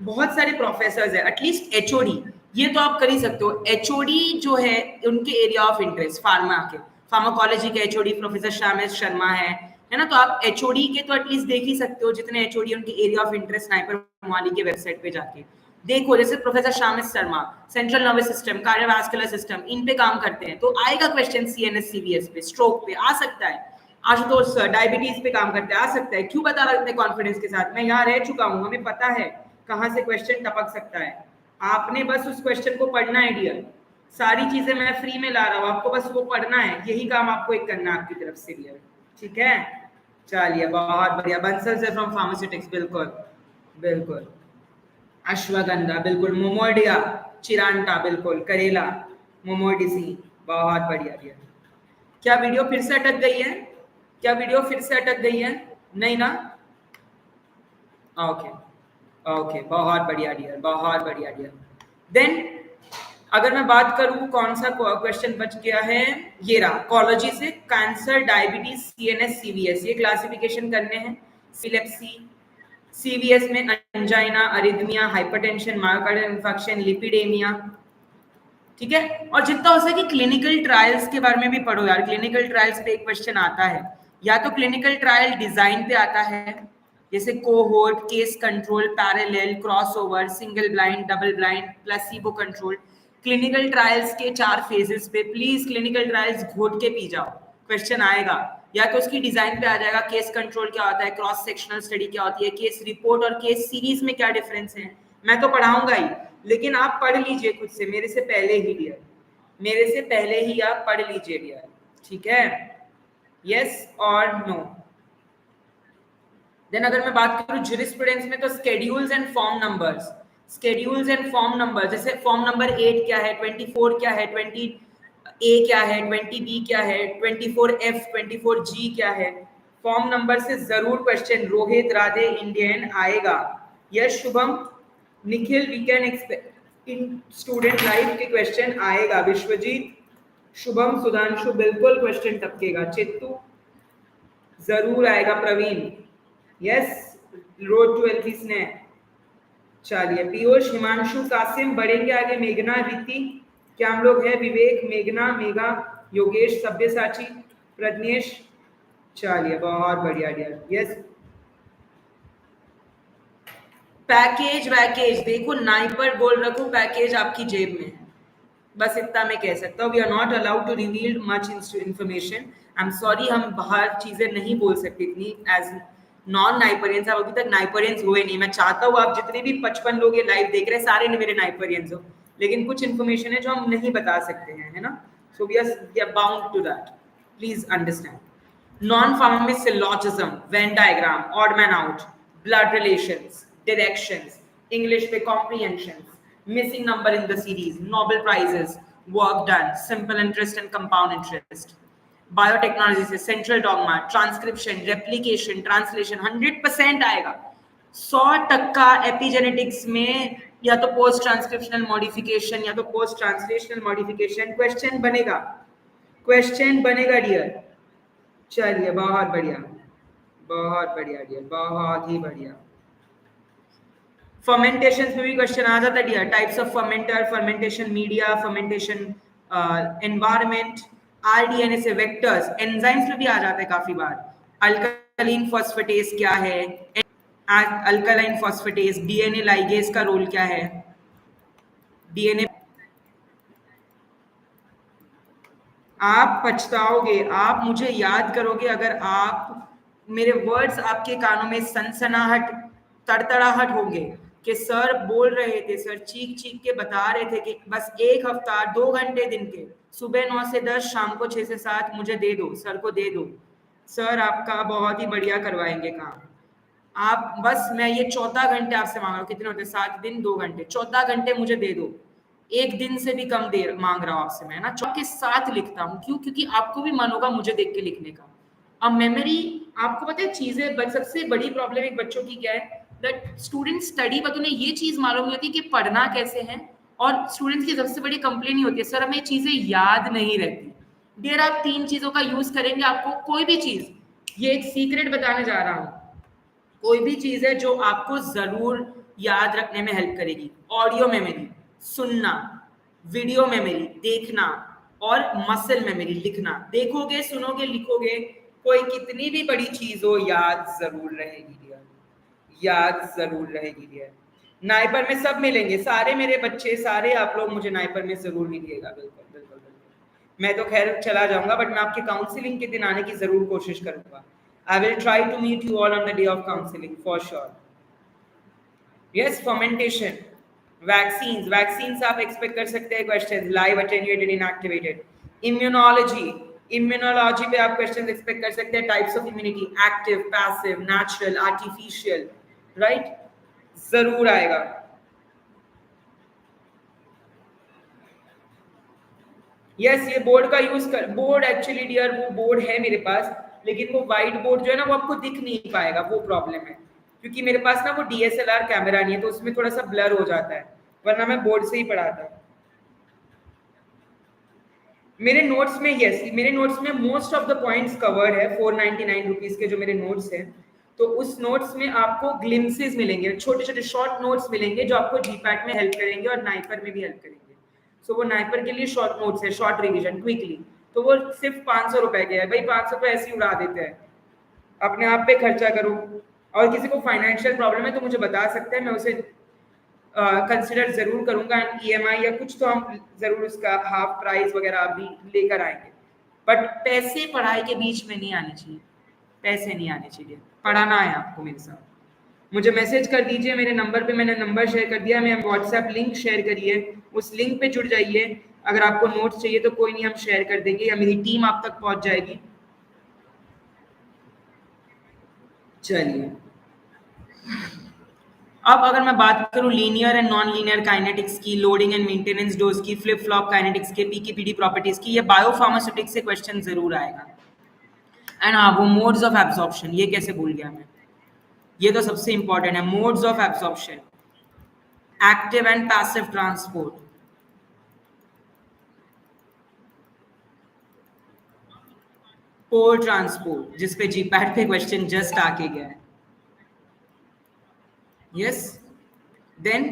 बहुत सारे प्रोफेसर्स है, एटलीस्ट एचओडी ये तो आप कर ही सकते हो। एचओडी जो है उनके एरिया ऑफ इंटरेस्ट, फार्मा के, फार्माकोलॉजी के एचओडी प्रोफेसर श्यामेश शर्मा है ना, तो आप एचओडी के तो एटलीस्ट देख ही सकते हो, जितने एचओडी उनके area of interest NIPER Mohali के वेबसाइट पे जाके देखो। जैसे professor Shyamesh Sharma central nervous system, cardiovascular system, इन पे काम करते हैं, तो आएगा क्वेश्चन CNS CVS पे, स्ट्रोक पे आ सकता है। आशुतोष सर डायबिटीज पे काम करते हैं, आ सकता है। क्यों बता रहे इतने कॉन्फिडेंस के साथ, मैं यहाँ रह चुका हूँ, हमें पता है कहाँ से क्वेश्चन टपक सकता है। आपने बस उस क्वेश्चन को पढ़ना है डियर, सारी चीजें मैं फ्री में ला रहा हूँ, आपको बस वो पढ़ना है, यही काम आपको एक करना है आपकी तरफ से डियर, ठीक है। चलिए बहुत बढ़िया। बंसल से फ्रॉम फार्मास्यूटिक्स, बिल्कुल बिल्कुल। अश्वगंधा बिल्कुल, मोमोडिया, चिरांटा बिल्कुल, करेला, मोमोडिसी, बहुत बढ़िया डियर। क्या वीडियो फिर से अटक गई है? क्या वीडियो फिर से अटक गई है? नहीं ना? ओके ओके, बहुत बढ़िया डियर, बहुत बढ़िया डियर। देन अगर मैं बात करूं कौन सा क्वेश्चन बच गया है, ये रहा, कॉलोजी से कैंसर, डायबिटीज, CNS CVS, ये क्लासिफिकेशन करने हैं। सिलेप्सी, CVS में angina, arrhythmia, hypertension, myocardial infection, lipidemia, ठीक है। और जितना हो सके क्लिनिकल ट्रायल्स के बारे में भी पढ़ो यार, क्लिनिकल ट्रायल्स पे एक क्वेश्चन आता है, या तो क्लिनिकल ट्रायल डिजाइन पे आता है, जैसे cohort, case control, parallel, crossover, single blind, double blind, placebo control. Clinical trials के 4 फेजेस पे प्लीज क्लिनिकल ट्रायल्स घोट के पी जाओ, क्वेश्चन आएगा, या तो उसकी डिजाइन पे आ जाएगा केस कंट्रोल क्या होता है, क्रॉस सेक्शनल स्टडी क्या होती है, केस रिपोर्ट और केस सीरीज में क्या डिफरेंस है। मैं तो पढ़ाऊंगा ही, लेकिन आप पढ़ लीजिए खुद से, मेरे से पहले ही डियर, मेरे से पहले ही आप पढ़ लीजिए डियर, ठीक है। यस और नो। देन अगर मैं बात करूं ज्यूरिस्प्रूडेंस में, तो schedules and form numbers, schedules and form number, जैसे फॉर्म नंबर 8 क्या है, 24 क्या है, 20A क्या है, 20B क्या है, 24F 24G क्या है, फॉर्म नंबर से जरूर क्वेश्चन रोहित राधे इंडियन आएगा। Yes Shubham Nikhil we can expect in student life के क्वेश्चन आएगा। विश्वजीत शुभम सुधांशु बिल्कुल क्वेश्चन टपकेगा। चित्तू जरूर आएगा। Praveen yes road to LP Sneh. चलिए पीयूष हिमांशु कासिम बढ़ेंगे आगे। मेघना रीति क्या हम लोग है, विवेक मेघना मेघा योगेश सब्यसाची प्रज्ञेश। चलिए बहुत बढ़िया डियर। यस पैकेज वैकेज देखो नाइपर बोल रखो, पैकेज आपकी जेब में है, बस इतना मैं कह सकता हूँ। We are not allowed to reveal much information. I am sorry, हम बाहर चीजें नहीं बोल सकते इतनी एज नॉन नाइपरियंस। आप अभी तक नाइपरियंस हुए नहीं। मैं चाहता हूँ आप जितने भी 55 लोग ये लाइव देख रहे हैं सारे ने मेरे नाइपरियंस हो, लेकिन कुछ इन्फॉर्मेशन है जो हम नहीं बता सकते हैं, है ना। So we are bound to that, please understand. Non pharma में syllogism, Venn diagram, odd man out, blood relations, directions, English पे comprehensions, missing number in the series, Nobel prizes, work done, simple interest and compound interest, biotechnology से central dogma, transcription, replication, translation 100% आएगा। 100% epigenetics में या तो post transcriptional modification या तो post translational modification question बनेगा, question बनेगा डियर। चलिए बहुत बढ़िया, बहुत बढ़िया डियर, बहुत ही बढ़िया। फर्मेंटेशन में भी क्वेश्चन आ जाता है dear, types of fermenter, fermentation media, fermentation environment, rDNA से वेक्टर्स, एंजाइम्स में भी आ जाता है काफी बार। अल्कलीन फॉस्फेटेस क्या है, अल्कलाइन फॉस्फेटेस, डीएनए लाइगेज का रोल क्या है, डीएनए। आप पछताओगे, आप मुझे याद करोगे अगर आप मेरे वर्ड्स आपके कानों में सनसनाहट तड़तड़ाहट होंगे कि सर बोल रहे थे, सर चीख चीख के बता रहे थे कि बस एक हफ्ता 2 घंटे दिन के, सुबह 9 से 10 शाम को 6 से 7 मुझे दे दो, सर को दे दो, सर आपका बहुत ही बढ़िया करवाएंगे काम। आप बस मैं ये 14 घंटे आपसे मांग रहा हूँ, कितने होते 7 दिन 2 घंटे, 14 घंटे मुझे दे दो, एक दिन से भी कम देर मांग रहा हूँ आपसे मैं ना, के साथ लिखता हूँ। क्यों? क्योंकि आपको भी मन होगा मुझे देख के लिखने का। अब मेमोरी, आपको पता है चीजें, सबसे बड़ी प्रॉब्लम एक बच्चों की क्या है, दैट स्टूडेंट स्टडी बट उन्हें ये चीज मालूम नहीं होती कि पढ़ना कैसे है। और स्टूडेंट्स की सबसे बड़ी कंप्लेन ही होती है, सर हमें चीजें याद नहीं रहती। डियर आप 3 चीजों का यूज करेंगे, आपको कोई भी चीज, ये एक सीक्रेट बताने जा रहा हूँ, कोई भी चीज है जो आपको जरूर याद रखने में हेल्प करेगी। ऑडियो मेमोरी सुनना, वीडियो मेमोरी देखना, और मसल मेमोरी लिखना। देखोगे सुनोगे लिखोगे, कोई कितनी भी बड़ी चीज हो याद जरूर रहेगी डियर, याद जरूर रहेगी डियर। नाइपर में सब मिलेंगे, सारे मेरे बच्चे, सारे आप लोग मुझे नाइपर में जरूर मिलिएगा। बिल्कुल बिल्कुल बिल्कुल। मैं तो खैर चला जाऊंगा, बट मैं आपके काउंसलिंग के दिन आने की जरूर कोशिश करूंगा। I will try to meet you all on the day of counseling for sure. Yes, fermentation, vaccines, vaccines आप expect कर सकते हैं questions, live, attenuated, inactivated. Immunology, immunology पे आप questions expect कर सकते हैं, types of immunity, active, passive, natural, artificial, right? जरूर आएगा। Yes, ये बोर्ड का यूज कर, बोर्ड एक्चुअली डियर वो बोर्ड है मेरे पास, लेकिन वो वाइट बोर्ड जो है ना वो आपको दिख नहीं पाएगा, वो प्रॉब्लम है, क्योंकि मेरे पास ना वो DSLR कैमरा नहीं है, तो उसमें थोड़ा सा ब्लर हो जाता है, वरना मैं बोर्ड से ही पढ़ाता। मेरे नोट्स में, यस मेरे नोट्स में most of the points covered है। 499 रुपीज के जो मेरे नोट्स हैं, तो उस नोट्स में आपको ग्लिम्सेस मिलेंगे, छोटे छोटे शॉर्ट नोट्स मिलेंगे जो आपको जीपैट में हेल्प करेंगे और नाइपर में भी हेल्प करेंगे। सो वो नाइपर के लिए शॉर्ट नोट्स है, शॉर्ट रिविजन क्विकली, तो वो सिर्फ 500 रुपए के है। भाई 500 रुपए ऐसे ही उड़ा देते हैं, अपने आप पे खर्चा करो। और किसी को फाइनेंशियल प्रॉब्लम है तो मुझे बता सकते हैं, मैं उसे कंसिडर जरूर करूंगा। EMI या कुछ तो हम जरूर उसका हाफ प्राइस वगैरह भी लेकर आएंगे। बट पैसे पढ़ाई के बीच में नहीं आने चाहिए, पैसे नहीं आने चाहिए। पढ़ाना है आपको मेरे साथ, मुझे मैसेज कर दीजिए मेरे नंबर पे, मैंने नंबर शेयर कर दिया, मैं व्हाट्सएप लिंक शेयर करिए, उस लिंक पे जुड़ जाइए। अगर आपको नोट्स चाहिए तो कोई नहीं, हम शेयर कर देंगे या मेरी टीम आप तक पहुंच जाएगी। चलिए, अब अगर मैं बात करूं linear and non linear kinetics की, लोडिंग एंड मेंटेनेंस डोज की, फ्लिप फ्लॉप काइनेटिक्स के, पीके पीडी प्रॉपर्टीज की, ये बायोफार्मास्यूटिक्स से क्वेश्चन जरूर आएगा। एंड हाँ, वो मोड्स ऑफ एब्जॉर्प्शन, ये कैसे भूल गया मैं, ये तो सबसे इंपॉर्टेंट है। Modes of absorption, active and passive transport, pore transport, जिसपे जीपैट पे क्वेश्चन जस्ट आके गया है। Yes, then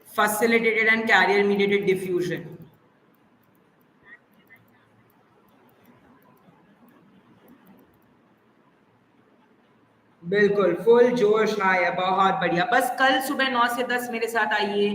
facilitated and carrier mediated diffusion, बिल्कुल फुल जोश है, बहुत बढ़िया। बस कल सुबह 9 से 10 मेरे साथ आइए,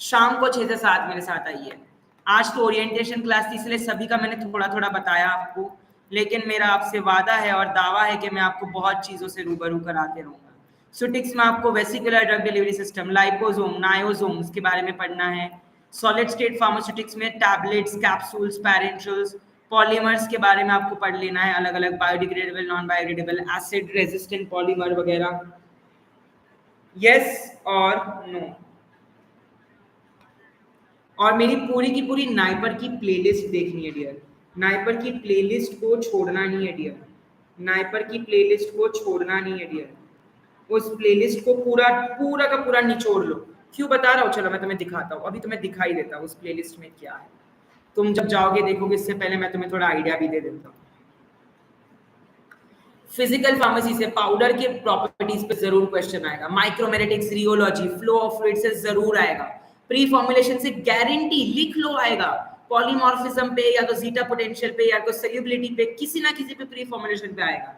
शाम को 6 से 7 मेरे साथ आइए। आज तो ओरिएंटेशन क्लास थी, इसलिए सभी का मैंने थोड़ा थोड़ा बताया आपको, लेकिन मेरा आपसे वादा है और दावा है कि मैं आपको बहुत चीज़ों से रूबरू कराते रहूँगा। सुटिक्स में आपको vesicular drug delivery system, liposome, niosomes के बारे में पढ़ना है। सॉलिड स्टेट फार्मास्यूटिक्स में टैबलेट्स, कैप्सूल्स, पैरेंट्रल्स, पॉलीमर्स के बारे में आपको पढ़ लेना है, अलग अलग biodegradable, non biodegradable, acid resistant polymer वगैरह। यस और नो। और मेरी पूरी की पूरी नाइपर की प्लेलिस्ट देखनी है डियर, नाइपर की प्लेलिस्ट को छोड़ना नहीं है डियर, नाइपर की प्लेलिस्ट को छोड़ना नहीं है डियर, उस प्लेलिस्ट को पूरा पूरा का पूरा निचोड़ लो। क्यों बता रहा हूँ, चलो मैं तुम्हें दिखाता हूँ, अभी तुम्हें दिखाई देता हूँ उस प्लेलिस्ट में क्या है। तुम जब जाओगे देखोगे, इससे पहले मैं तुम्हें थोड़ा आइडिया भी दे देता हूँ। फिजिकल फार्मेसी से पाउडर के प्रॉपर्टीज पे जरूर क्वेश्चन आएगा, माइक्रोमेरेटिक्स, रियोलॉजी, फ्लो ऑफ फ्लूइड से जरूर आएगा, प्री फॉर्मुलेशन से गारंटी लिख लो आएगा, पॉलीमॉर्फिज्म पे या तो जीटा पोटेंशियल पे या तो सॉल्युबिलिटी पे, किसी ना किसी पे प्री फॉर्मुलेशन पे आएगा।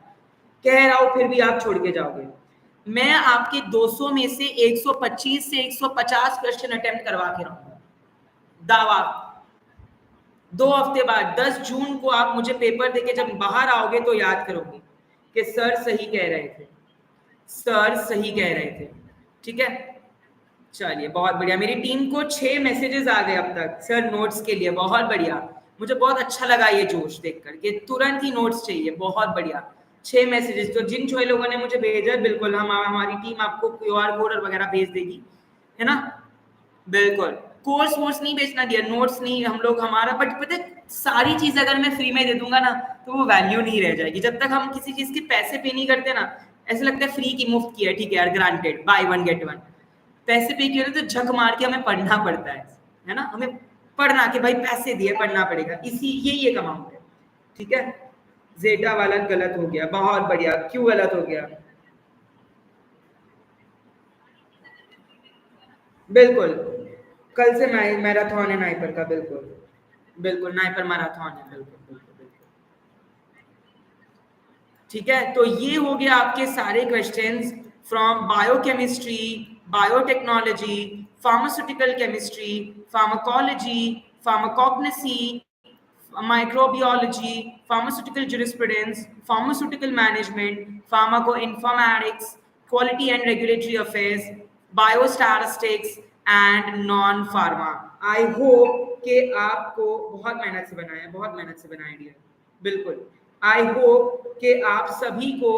कह रहा हूं फिर भी आप छोड़ के जाओगे। मैं आपके 200 में से 125 से 150 क्वेश्चन अटेम्प्ट करवा के रहूंगा, दावा। 2 हफ्ते बाद 10 जून को आप मुझे पेपर देके जब बाहर आओगे तो याद करोगे कि सर सही कह रहे थे, सर सही कह रहे थे। ठीक है, चलिए बहुत बढ़िया। मेरी टीम को 6 मैसेजेस आ गए अब तक सर नोट्स के लिए, बहुत बढ़िया। मुझे बहुत अच्छा लगा ये जोश देखकर कि तुरंत ही नोट्स चाहिए, बहुत बढ़िया। 6 मैसेजेस, तो जिन 6 लोगों ने मुझे भेजा, बिल्कुल हम हमारी टीम आपको QR कोड और वगैरह भेज देगी, है ना। बिल्कुल, कोर्स वोर्स नहीं बेचना दिया, नोट्स नहीं हम लोग हमारा, बट पता है सारी चीज अगर मैं फ्री में दे दूंगा ना तो वो वैल्यू नहीं रह जाएगी। जब तक हम किसी चीज के पैसे पे नहीं करते ना, ऐसा लगता है फ्री की मुफ्त की है, ठीक है यार, granted, by one get one. पैसे पे किए तो झक मार के हमें पढ़ना पड़ता है ना, हमें पढ़ना कि भाई पैसे दिए पढ़ना पड़ेगा, इसी यही एक अमाउंट है। ठीक है, जेटा वाला गलत हो गया, बहुत बढ़िया। क्यों गलत हो गया? बिल्कुल, कल से मैराथन है नाइपर का, बिल्कुल बिल्कुल नाइपर मैराथन है, बिल्कुल बिल्कुल बिल्कुल। ठीक है, तो ये हो गया आपके सारे questions from biochemistry, biotechnology, pharmaceutical chemistry, pharmacology, pharmacognosy, microbiology, pharmaceutical jurisprudence, pharmaceutical management, pharmacoinformatics, quality and regulatory affairs, biostatistics and non-pharma. I hope कि आपको बहुत मेहनत से बनाया, बहुत मेहनत से बनाया डियर, बिल्कुल। आई होप कि आप सभी को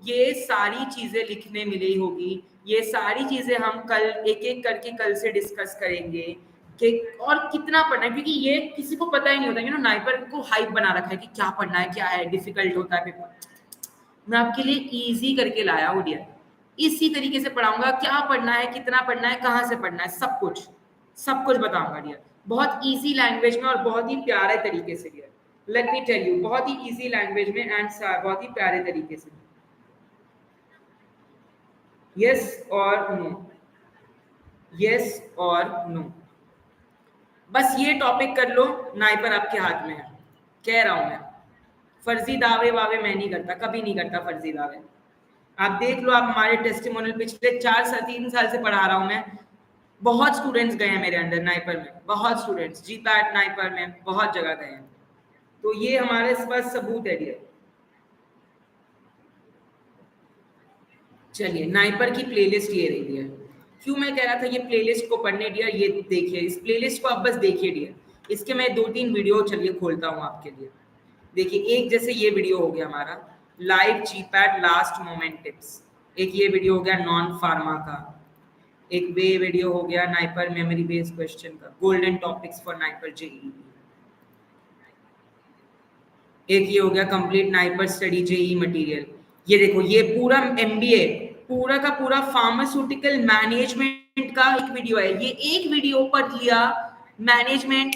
ये सारी चीजें लिखने मिली होगी, ये सारी चीजें हम कल एक एक करके कल से डिस्कस करेंगे कि और कितना पढ़ना है, क्योंकि ये किसी को पता ही नहीं होता, यू नो, नाइपर को हाइप बना रखा है कि क्या पढ़ना है, क्या है, डिफिकल्ट होता है पेपर। मैं आपके लिए इजी करके लाया हूँ डियर, इसी तरीके से पढ़ाऊंगा, क्या पढ़ना है, कितना पढ़ना है, कहाँ से पढ़ना है, सब कुछ बताऊंगा डियर, बहुत इजी लैंग्वेज में और बहुत ही प्यारे तरीके से dear. Let me tell you, बहुत ही इजी लैंग्वेज में एंड बहुत ही प्यारे तरीके से। यस और नो, यस और नो, बस ये टॉपिक कर लो, नाइपर आपके हाथ में है, कह रहा हूं मैं। फर्जी दावे वावे मैं नहीं करता, कभी नहीं करता फर्जी दावे। आप देख लो, आप हमारे टेस्टिमोनियल पिछले 3 साल से पढ़ा रहा हूं मैं, बहुत स्टूडेंट्स गए हैं मेरे अंडर नाइपर में, बहुत स्टूडेंट्स जीपैट नाइपर में बहुत जगह गए हैं। तो ये हमारे पास सबूत है डियर। चलिए नाइपर की प्लेलिस्ट ये रही डियर। क्यों मैं कह रहा था ये प्लेलिस्ट को पढ़ने डियर, ये देखिए इस प्लेलिस्ट को आप बस देखिए डियर। इसके मैं 2-3 वीडियो चलिए खोलता हूँ आपके लिए। देखिए एक जैसे ये वीडियो हो गया हमारा live GPAT last moment tips, एक ये वीडियो हो गया नॉन फार्मा का, एक वे वीडियो हो गया नाइपर मेमोरी बेस्ड क्वेश्चन का, golden topics for NIPER JEE, एक ये हो गया complete NIPER study JEE material. ये देखो ये पूरा एमबीए पूरा का पूरा फार्मास्यूटिकल मैनेजमेंट का एक वीडियो है। ये एक वीडियो पढ़ लिया मैनेजमेंट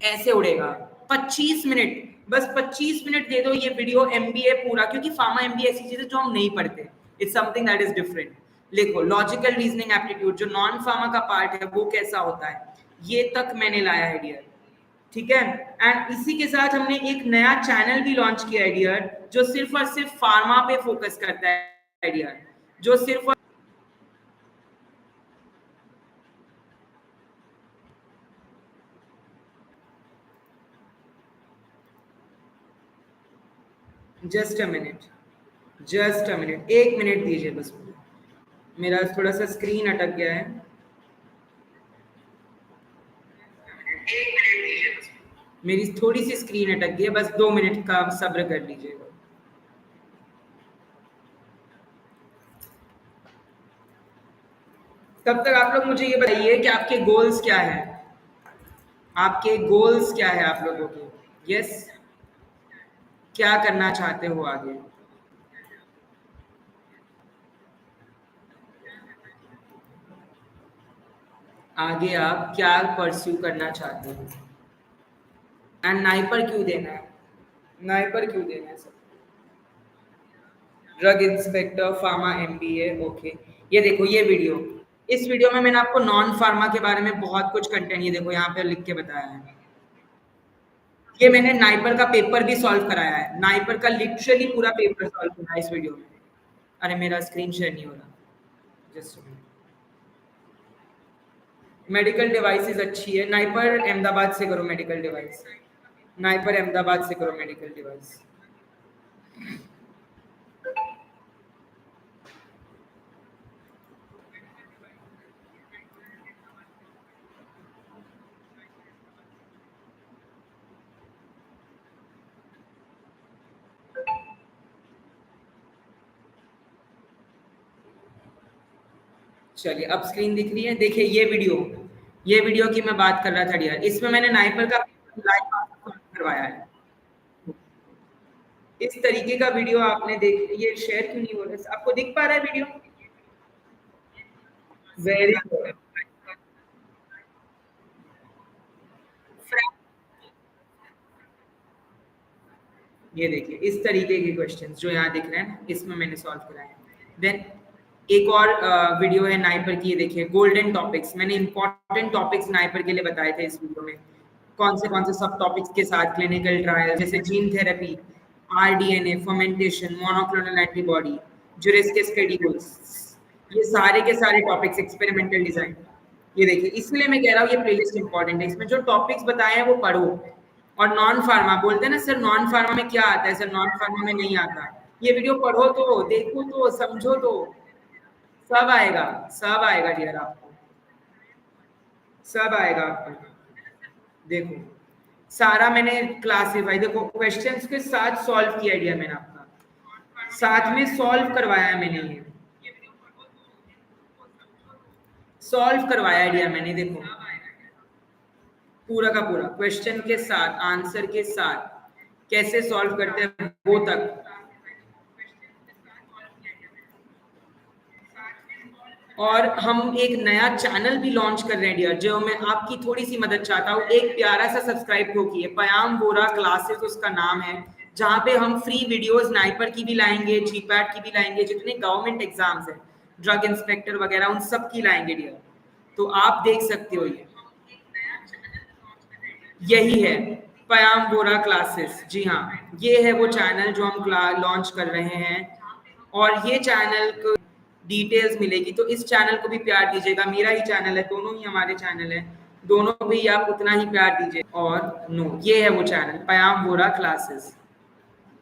ऐसे उड़ेगा। 25 मिनट, बस 25 मिनट दे दो ये वीडियो एमबीए पूरा, क्योंकि फार्मा एमबीए ऐसी चीज है जो हम नहीं पढ़ते, it's something that is different. देखो लॉजिकल रीजनिंग एप्टीट्यूड जो नॉन फार्मा का पार्ट है वो कैसा होता है, ये तक मैंने लाया है डियर, ठीक है। एंड इसी के साथ हमने एक नया चैनल भी लॉन्च किया है डियर, जो सिर्फ और सिर्फ फार्मा पे फोकस करता है डियर, जो सिर्फ और जस्ट अ मिनट 1 मिनट दीजिए बस, मेरा थोड़ा सा स्क्रीन अटक गया है। मेरी थोड़ी सी स्क्रीन अटक गई है, बस 2 मिनट का सब्र कर लीजिएगा। तब तक आप लोग मुझे ये बताइए कि आपके गोल्स क्या है, आपके गोल्स क्या है आप लोगों के। यस, क्या करना चाहते हो आगे। आगे आप क्या परस्यू करना चाहते हो एंड नाइपर क्यों देना है, नाइपर क्यों देना है sir. Drug inspector pharma MBA, okay. ये देखो ये वीडियो, इस वीडियो में मैंने आपको नॉन फार्मा के बारे में बहुत कुछ कंटेंट, ये देखो यहाँ पे लिख के बताया है। ये मैंने नाइपर का पेपर भी सॉल्व कराया है, नाइपर का लिटरली पूरा पेपर सॉल्व करा है इस वीडियो में। अरे मेरा स्क्रीन शेयर नहीं हो रहा, जस्ट मेडिकल डिवाइसेस अच्छी है, नाइपर अहमदाबाद से करो मेडिकल डिवाइस, नाइपर अहमदाबाद से करो मेडिकल डिवाइस। चलिए अब स्क्रीन दिख रही है, देखिए ये वीडियो की मैं बात कर रहा था डियर, इसमें मैंने नाइपर का लाइव करवाया है। इस तरीके का वीडियो आपने देख, ये शेयर क्यों नहीं हो रहा है, आपको दिख पा रहा है वीडियो। वेरी गुड, ये देखिए इस तरीके के क्वेश्चंस जो यहाँ दिख रहे हैं इसमें मैंने सॉल्व कराया है। देन एक और वीडियो है नाइपर की, ये देखिए गोल्डन टॉपिक्स, मैंने इंपॉर्टेंट टॉपिक्स नाइपर के लिए बताए थे इस वीडियो में, कौन से सब टॉपिक्स के साथ क्लिनिकल ट्रायल, जैसे gene therapy, rDNA, fermentation, monoclonal antibody, जुरेस्के शेड्यूल्स, ये सारे के सारे टॉपिक्स, एक्सपेरिमेंटल डिजाइन। ये देखिए इसलिए मैं कह रहा हूँ ये प्लेलिस्ट इंपॉर्टेंट है, इसमें जो टॉपिक्स बताए हैं वो पढ़ो। और नॉन फार्मा बोलते हैं ना सर नॉन फार्मा में क्या आता है, सर नॉन फार्मा में नहीं आता, ये वीडियो पढ़ो तो, देखो तो, समझो तो, सब आएगा डियर, आपको सब आएगा आपको। देखो सारा मैंने क्लासिफाई, देखो क्वेश्चंस के साथ सॉल्व किया डियर मैंने, आपका साथ में सॉल्व करवाया मैंने, ये सॉल्व करवाया डियर मैंने, देखो पूरा का पूरा क्वेश्चन के साथ आंसर के साथ कैसे सॉल्व करते हैं वो तक। और हम एक नया चैनल भी लॉन्च कर रहे हैं डियर, जो मैं आपकी थोड़ी सी मदद चाहता हूँ, एक प्यारा सा सब्सक्राइब ठोकिए, पयाम वोरा क्लासेस उसका नाम है, जहाँ पे हम फ्री वीडियोस नाइपर की भी लाएंगे, जीपैट की भी लाएंगे, जितने गवर्नमेंट एग्जाम्स हैं ड्रग इंस्पेक्टर वगैरह उन सब की लाएंगे डियर, तो आप देख सकते हो। ये यही है पयाम वोरा क्लासेस, जी हाँ ये है वो चैनल जो हम लॉन्च कर रहे हैं। और ये चैनल डिटेल्स मिलेगी। तो इस चैनल को भी प्यार दीजिएगा, मेरा ही चैनल है, दोनों ही हमारे चैनल है, दोनों को भी आप उतना ही प्यार दीजिए। और नो, ये है वो चैनल पयाम वोरा क्लासेस,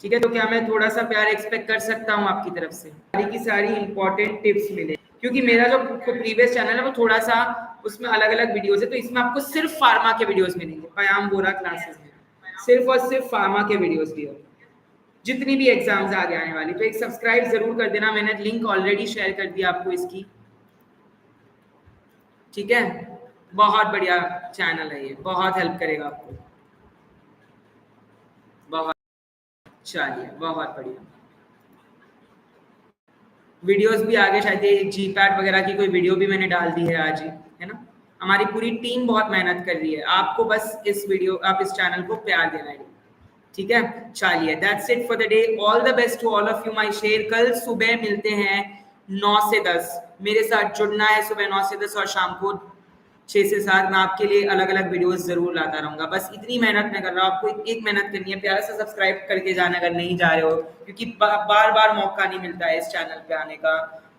ठीक है। तो क्या मैं थोड़ा सा प्यार एक्सपेक्ट कर सकता हूँ आपकी तरफ से? सारी की सारी इंपॉर्टेंट टिप्स मिले, क्योंकि मेरा जो प्रीवियस चैनल है वो थोड़ा सा उसमें अलग अलग वीडियोस है, तो इसमें आपको सिर्फ फार्मा के वीडियोस मिलेंगे। पयाम वोरा क्लासेस में सिर्फ और सिर्फ फार्मा के वीडियोस भी होंगे, जितनी भी एग्जाम्स आगे आने वाली। तो एक सब्सक्राइब जरूर कर देना, मैंने लिंक ऑलरेडी शेयर कर दिया आपको इसकी, ठीक है। बहुत बढ़िया चैनल है ये, बहुत हेल्प करेगा आपको, बहुत। चलिए, बहुत बढ़िया। वीडियोस भी आगे शायद ये जीपैट वगैरह की कोई वीडियो भी मैंने डाल दी है आज ही, है ना। हमारी पूरी टीम बहुत मेहनत कर रही है, आपको बस इस वीडियो, आप इस चैनल को प्यार देना है, ठीक है। चलिए, that's it for the day. All the best to all of you my share. कल सुबह मिलते हैं 9 से 10, मेरे साथ जुड़ना है सुबह 9 से 10 और शाम को 6 से 7। मैं आपके लिए अलग अलग वीडियोस जरूर लाता रहूंगा, बस इतनी मेहनत मैं कर रहा हूँ। आपको एक मेहनत करनी है, प्यारा सा सब्सक्राइब करके जाना अगर नहीं जा रहे हो, क्योंकि बार बार मौका नहीं मिलता है इस चैनल पे आने का,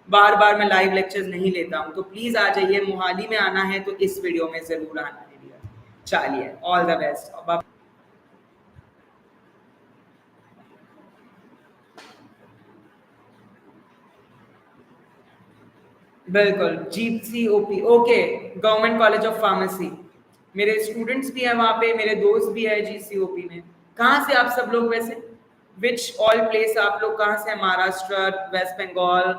बार बार मैं लाइव लेक्चर्स नहीं लेता हूँ। तो प्लीज आ जाइए, मोहाली में आना है तो इस वीडियो में जरूर आना है। चलिए, ऑल द बेस्ट। बिल्कुल, GCOP, okay, government college of pharmacy. मेरे स्टूडेंट्स भी हैं वहाँ पे, मेरे दोस्त भी है GCOP में। कहाँ से आप सब लोग वैसे? विच ऑल प्लेस आप लोग कहाँ से हैं? महाराष्ट्र, वेस्ट बंगाल,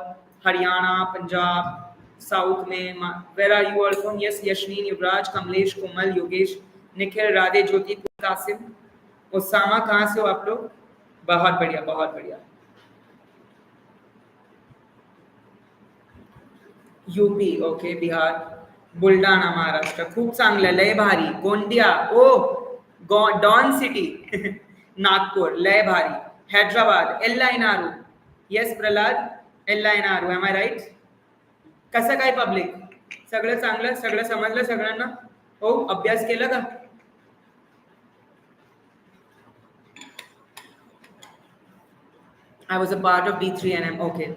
हरियाणा, पंजाब, साउथ में? Where are you all from? Yes, Yashneen, Yuvraj, Kamlesh, Komal, Yogesh, Nikhil, Radhe, Jyoti, Kasim, Usama, कहाँ से हो आप लोग? बहुत बढ़िया, बहुत बढ़िया। यूपी, ओके, बिहार, बुलढाणा, महाराष्ट्र, खूप चांगलं, लय भारी। Gondia, oh don city Nagpur, लय भारी। हैदराबाद, एल्लाइनारू, यस प्रल्हाद, एल्लाइनारू, एम आय राईट? कसं काय पब्लिक? सगळं चांगलं, सगळं समजलं सगळ्यांना? हो, अभ्यास केला का? I was a part of D3NM, okay.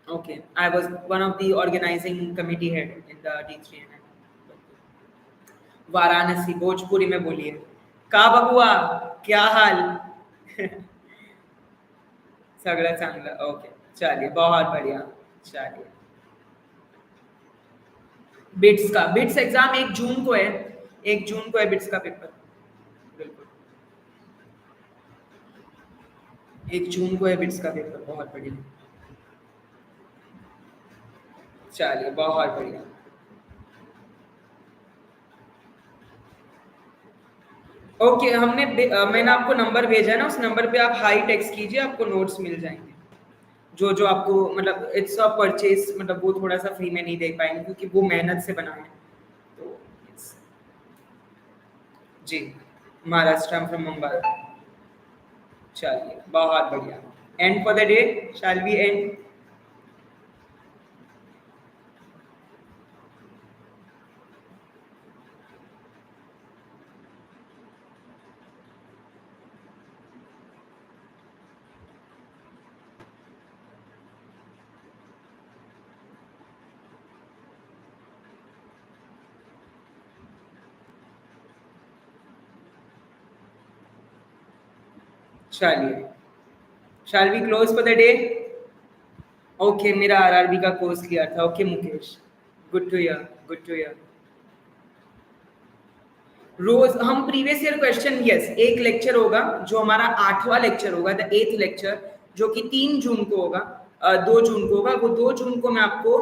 Okay, I was one of the organizing committee head in the D3NM. Varanasi, Bhojpuri में बोलिए। का बबुआ, क्या हाल? सगळं चांगलं, ओके। चलिए, बहुत बढ़िया। चलिए, बिट्स का, बिट्स एग्जाम 1 जून को है, 1 जून को है बिट्स का पेपर। बिल्कुल, 1 जून को है बिट्स का पेपर, बहुत बढ़िया। चलिए, बहुत बढ़िया। ओके, मैंने आपको नंबर भेजा है ना, उस नंबर पे आप हाई टेक्स्ट कीजिए, आपको नोट्स मिल जाएंगे। जो जो आपको मतलब इट्स अ परचेज, मतलब वो थोड़ा सा फ्री में नहीं दे पाएंगे क्योंकि वो मेहनत से बना है। तो जी, महाराष्ट्र फ्रॉम मुंबई। चलिए, बहुत बढ़िया। End for the day, shall we end? चलिए, shall we close for the day? Okay, मेरा आरआरबी का कोर्स क्लियर था। Okay Mukesh, good to hear, good to hear. रोज हम प्रीवियस ईयर क्वेश्चन, यस, एक लेक्चर होगा जो हमारा 8वां लेक्चर होगा, द 8th लेक्चर, जो कि 3 जून को होगा, 2 जून को होगा। वो 2 जून को मैं आपको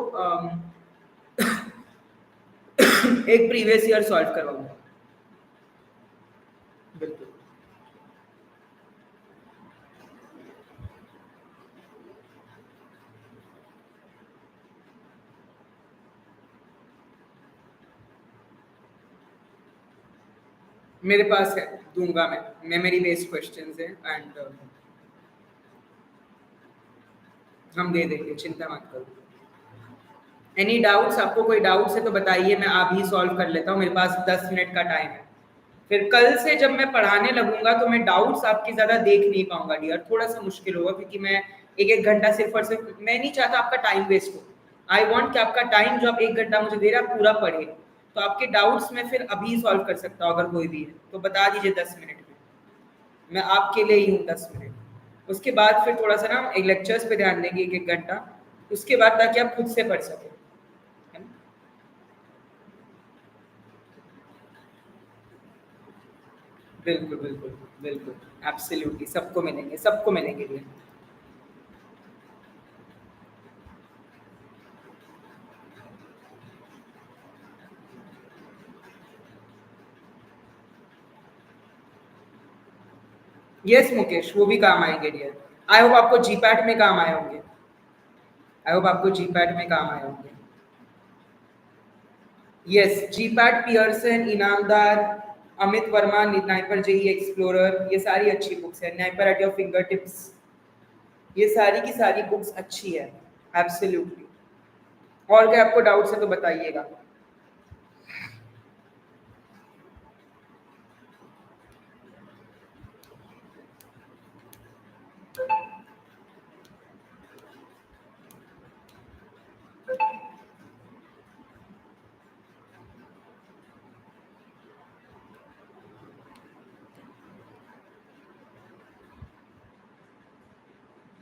एक प्रीवियस ईयर सॉल्व करवाऊंगा। बिल्कुल, मेरे पास है, दूंगा मैं, मेमोरी बेस्ड क्वेश्चंस है एंड हम दे देंगे, चिंता मत करो। Any doubts? आपको कोई डाउट्स है तो बताइए, मैं अभी सॉल्व कर लेता हूँ, मेरे पास 10 मिनट का टाइम है। फिर कल से जब मैं पढ़ाने लगूंगा तो मैं डाउट्स आपकी ज्यादा देख नहीं पाऊंगा डियर, थोड़ा सा मुश्किल होगा क्योंकि मैं एक एक घंटा सिर्फ और सिर्फ, मैं नहीं चाहता आपका टाइम वेस्ट हो। आई वॉन्ट कि आपका टाइम जो आप एक घंटा मुझे दे रहा पूरा पढ़े। तो आपके डाउट्स मैं फिर अभी सॉल्व कर सकता हूँ, अगर कोई भी है तो बता दीजिए 10 मिनट में, मैं आपके लिए ही हूँ 10 मिनट। उसके बाद फिर थोड़ा सा ना एक लेक्चर्स पे ध्यान देंगे एक एक घंटा, उसके बाद ताकि आप खुद से पढ़ सकें, है ना? बिल्कुल बिल्कुल बिल्कुल, एब्सोल्युटली, सबको मिलेंगे, सबको मिलेंगे ये। यस मुकेश, वो भी काम आएंगे डियर। आई होप आपको जीपैट में काम आए होंगे, आई होप आपको जीपैट में काम आए होंगे। Yes, GPAT, Pearson, Inamdar, Amit Verma, NIPER JEE explorer, ये सारी अच्छी बुक्स है। NIPER at your fingertips, ये सारी की सारी बुक्स अच्छी है, एब्सोल्युटली। और क्या आपको डाउट्स है तो बताइएगा।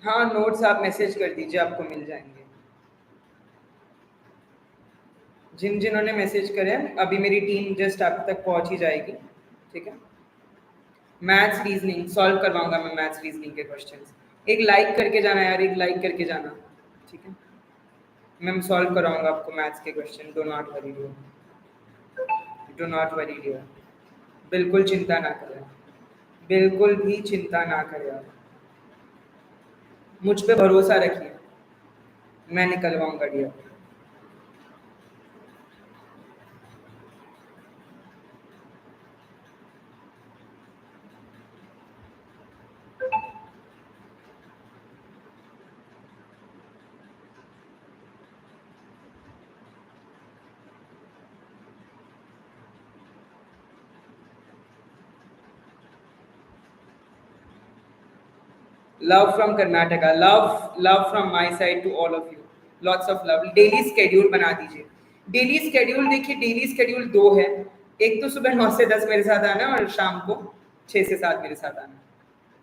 हाँ, नोट्स आप मैसेज कर दीजिए, आपको मिल जाएंगे। जिन्होंने मैसेज करे, अभी मेरी टीम जस्ट आप तक पहुंच ही जाएगी, ठीक है? मैथ्स रीजनिंग सॉल्व करवाऊंगा मैं, मैथ्स रीजनिंग के क्वेश्चंस। एक लाइक करके जाना यार, एक लाइक करके जाना, ठीक है? मैं सॉल्व कराऊंगा आपको मैथ्स के question, do not worry dear, do not worry dear, बिल्कुल चिंता ना करें, बिल्कुल भी चिंता ना करें आप, मुझ पे भरोसा रखिए, मैं निकलवाऊंगा dear. Love from Karnataka, love love from my side to all of you, lots of love. Daily schedule बना दीजिए, डेली स्केड्यूल देखिए, डेली स्केड्यूल दो है, एक तो सुबह 9 से 10 मेरे साथ आना और शाम को 6 से 7 मेरे साथ आना,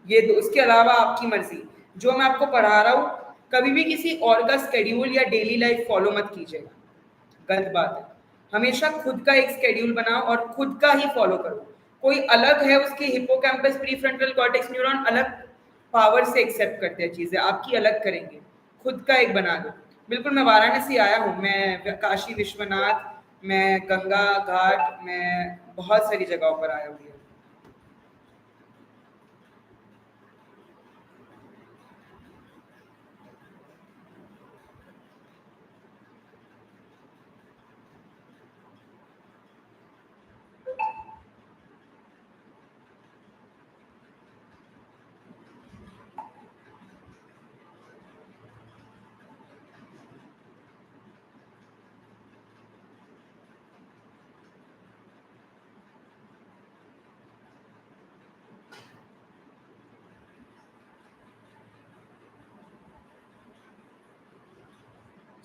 ये दो। उसके अलावा आपकी मर्जी, जो मैं आपको पढ़ा रहा हूँ कभी भी किसी और का स्केड्यूल या डेली लाइफ फॉलो मत कीजिएगा, गलत बात है। हमेशा खुद का एक स्केड्यूल बनाओ और खुद का ही फॉलो करो। कोई अलग है, उसके हिप्पोकैम्पस, प्रीफ्रंटल कॉर्टेक्स न्यूरॉन अलग पावर से एक्सेप्ट करते हैं चीजें, आपकी अलग करेंगे, खुद का एक बना दो। बिल्कुल, मैं वाराणसी आया हूँ, मैं काशी विश्वनाथ, मैं गंगा घाट, मैं बहुत सारी जगहों पर आया हूँ।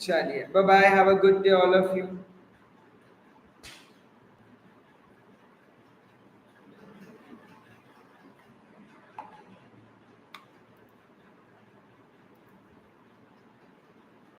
चलिए, bye bye, have a good day all of you.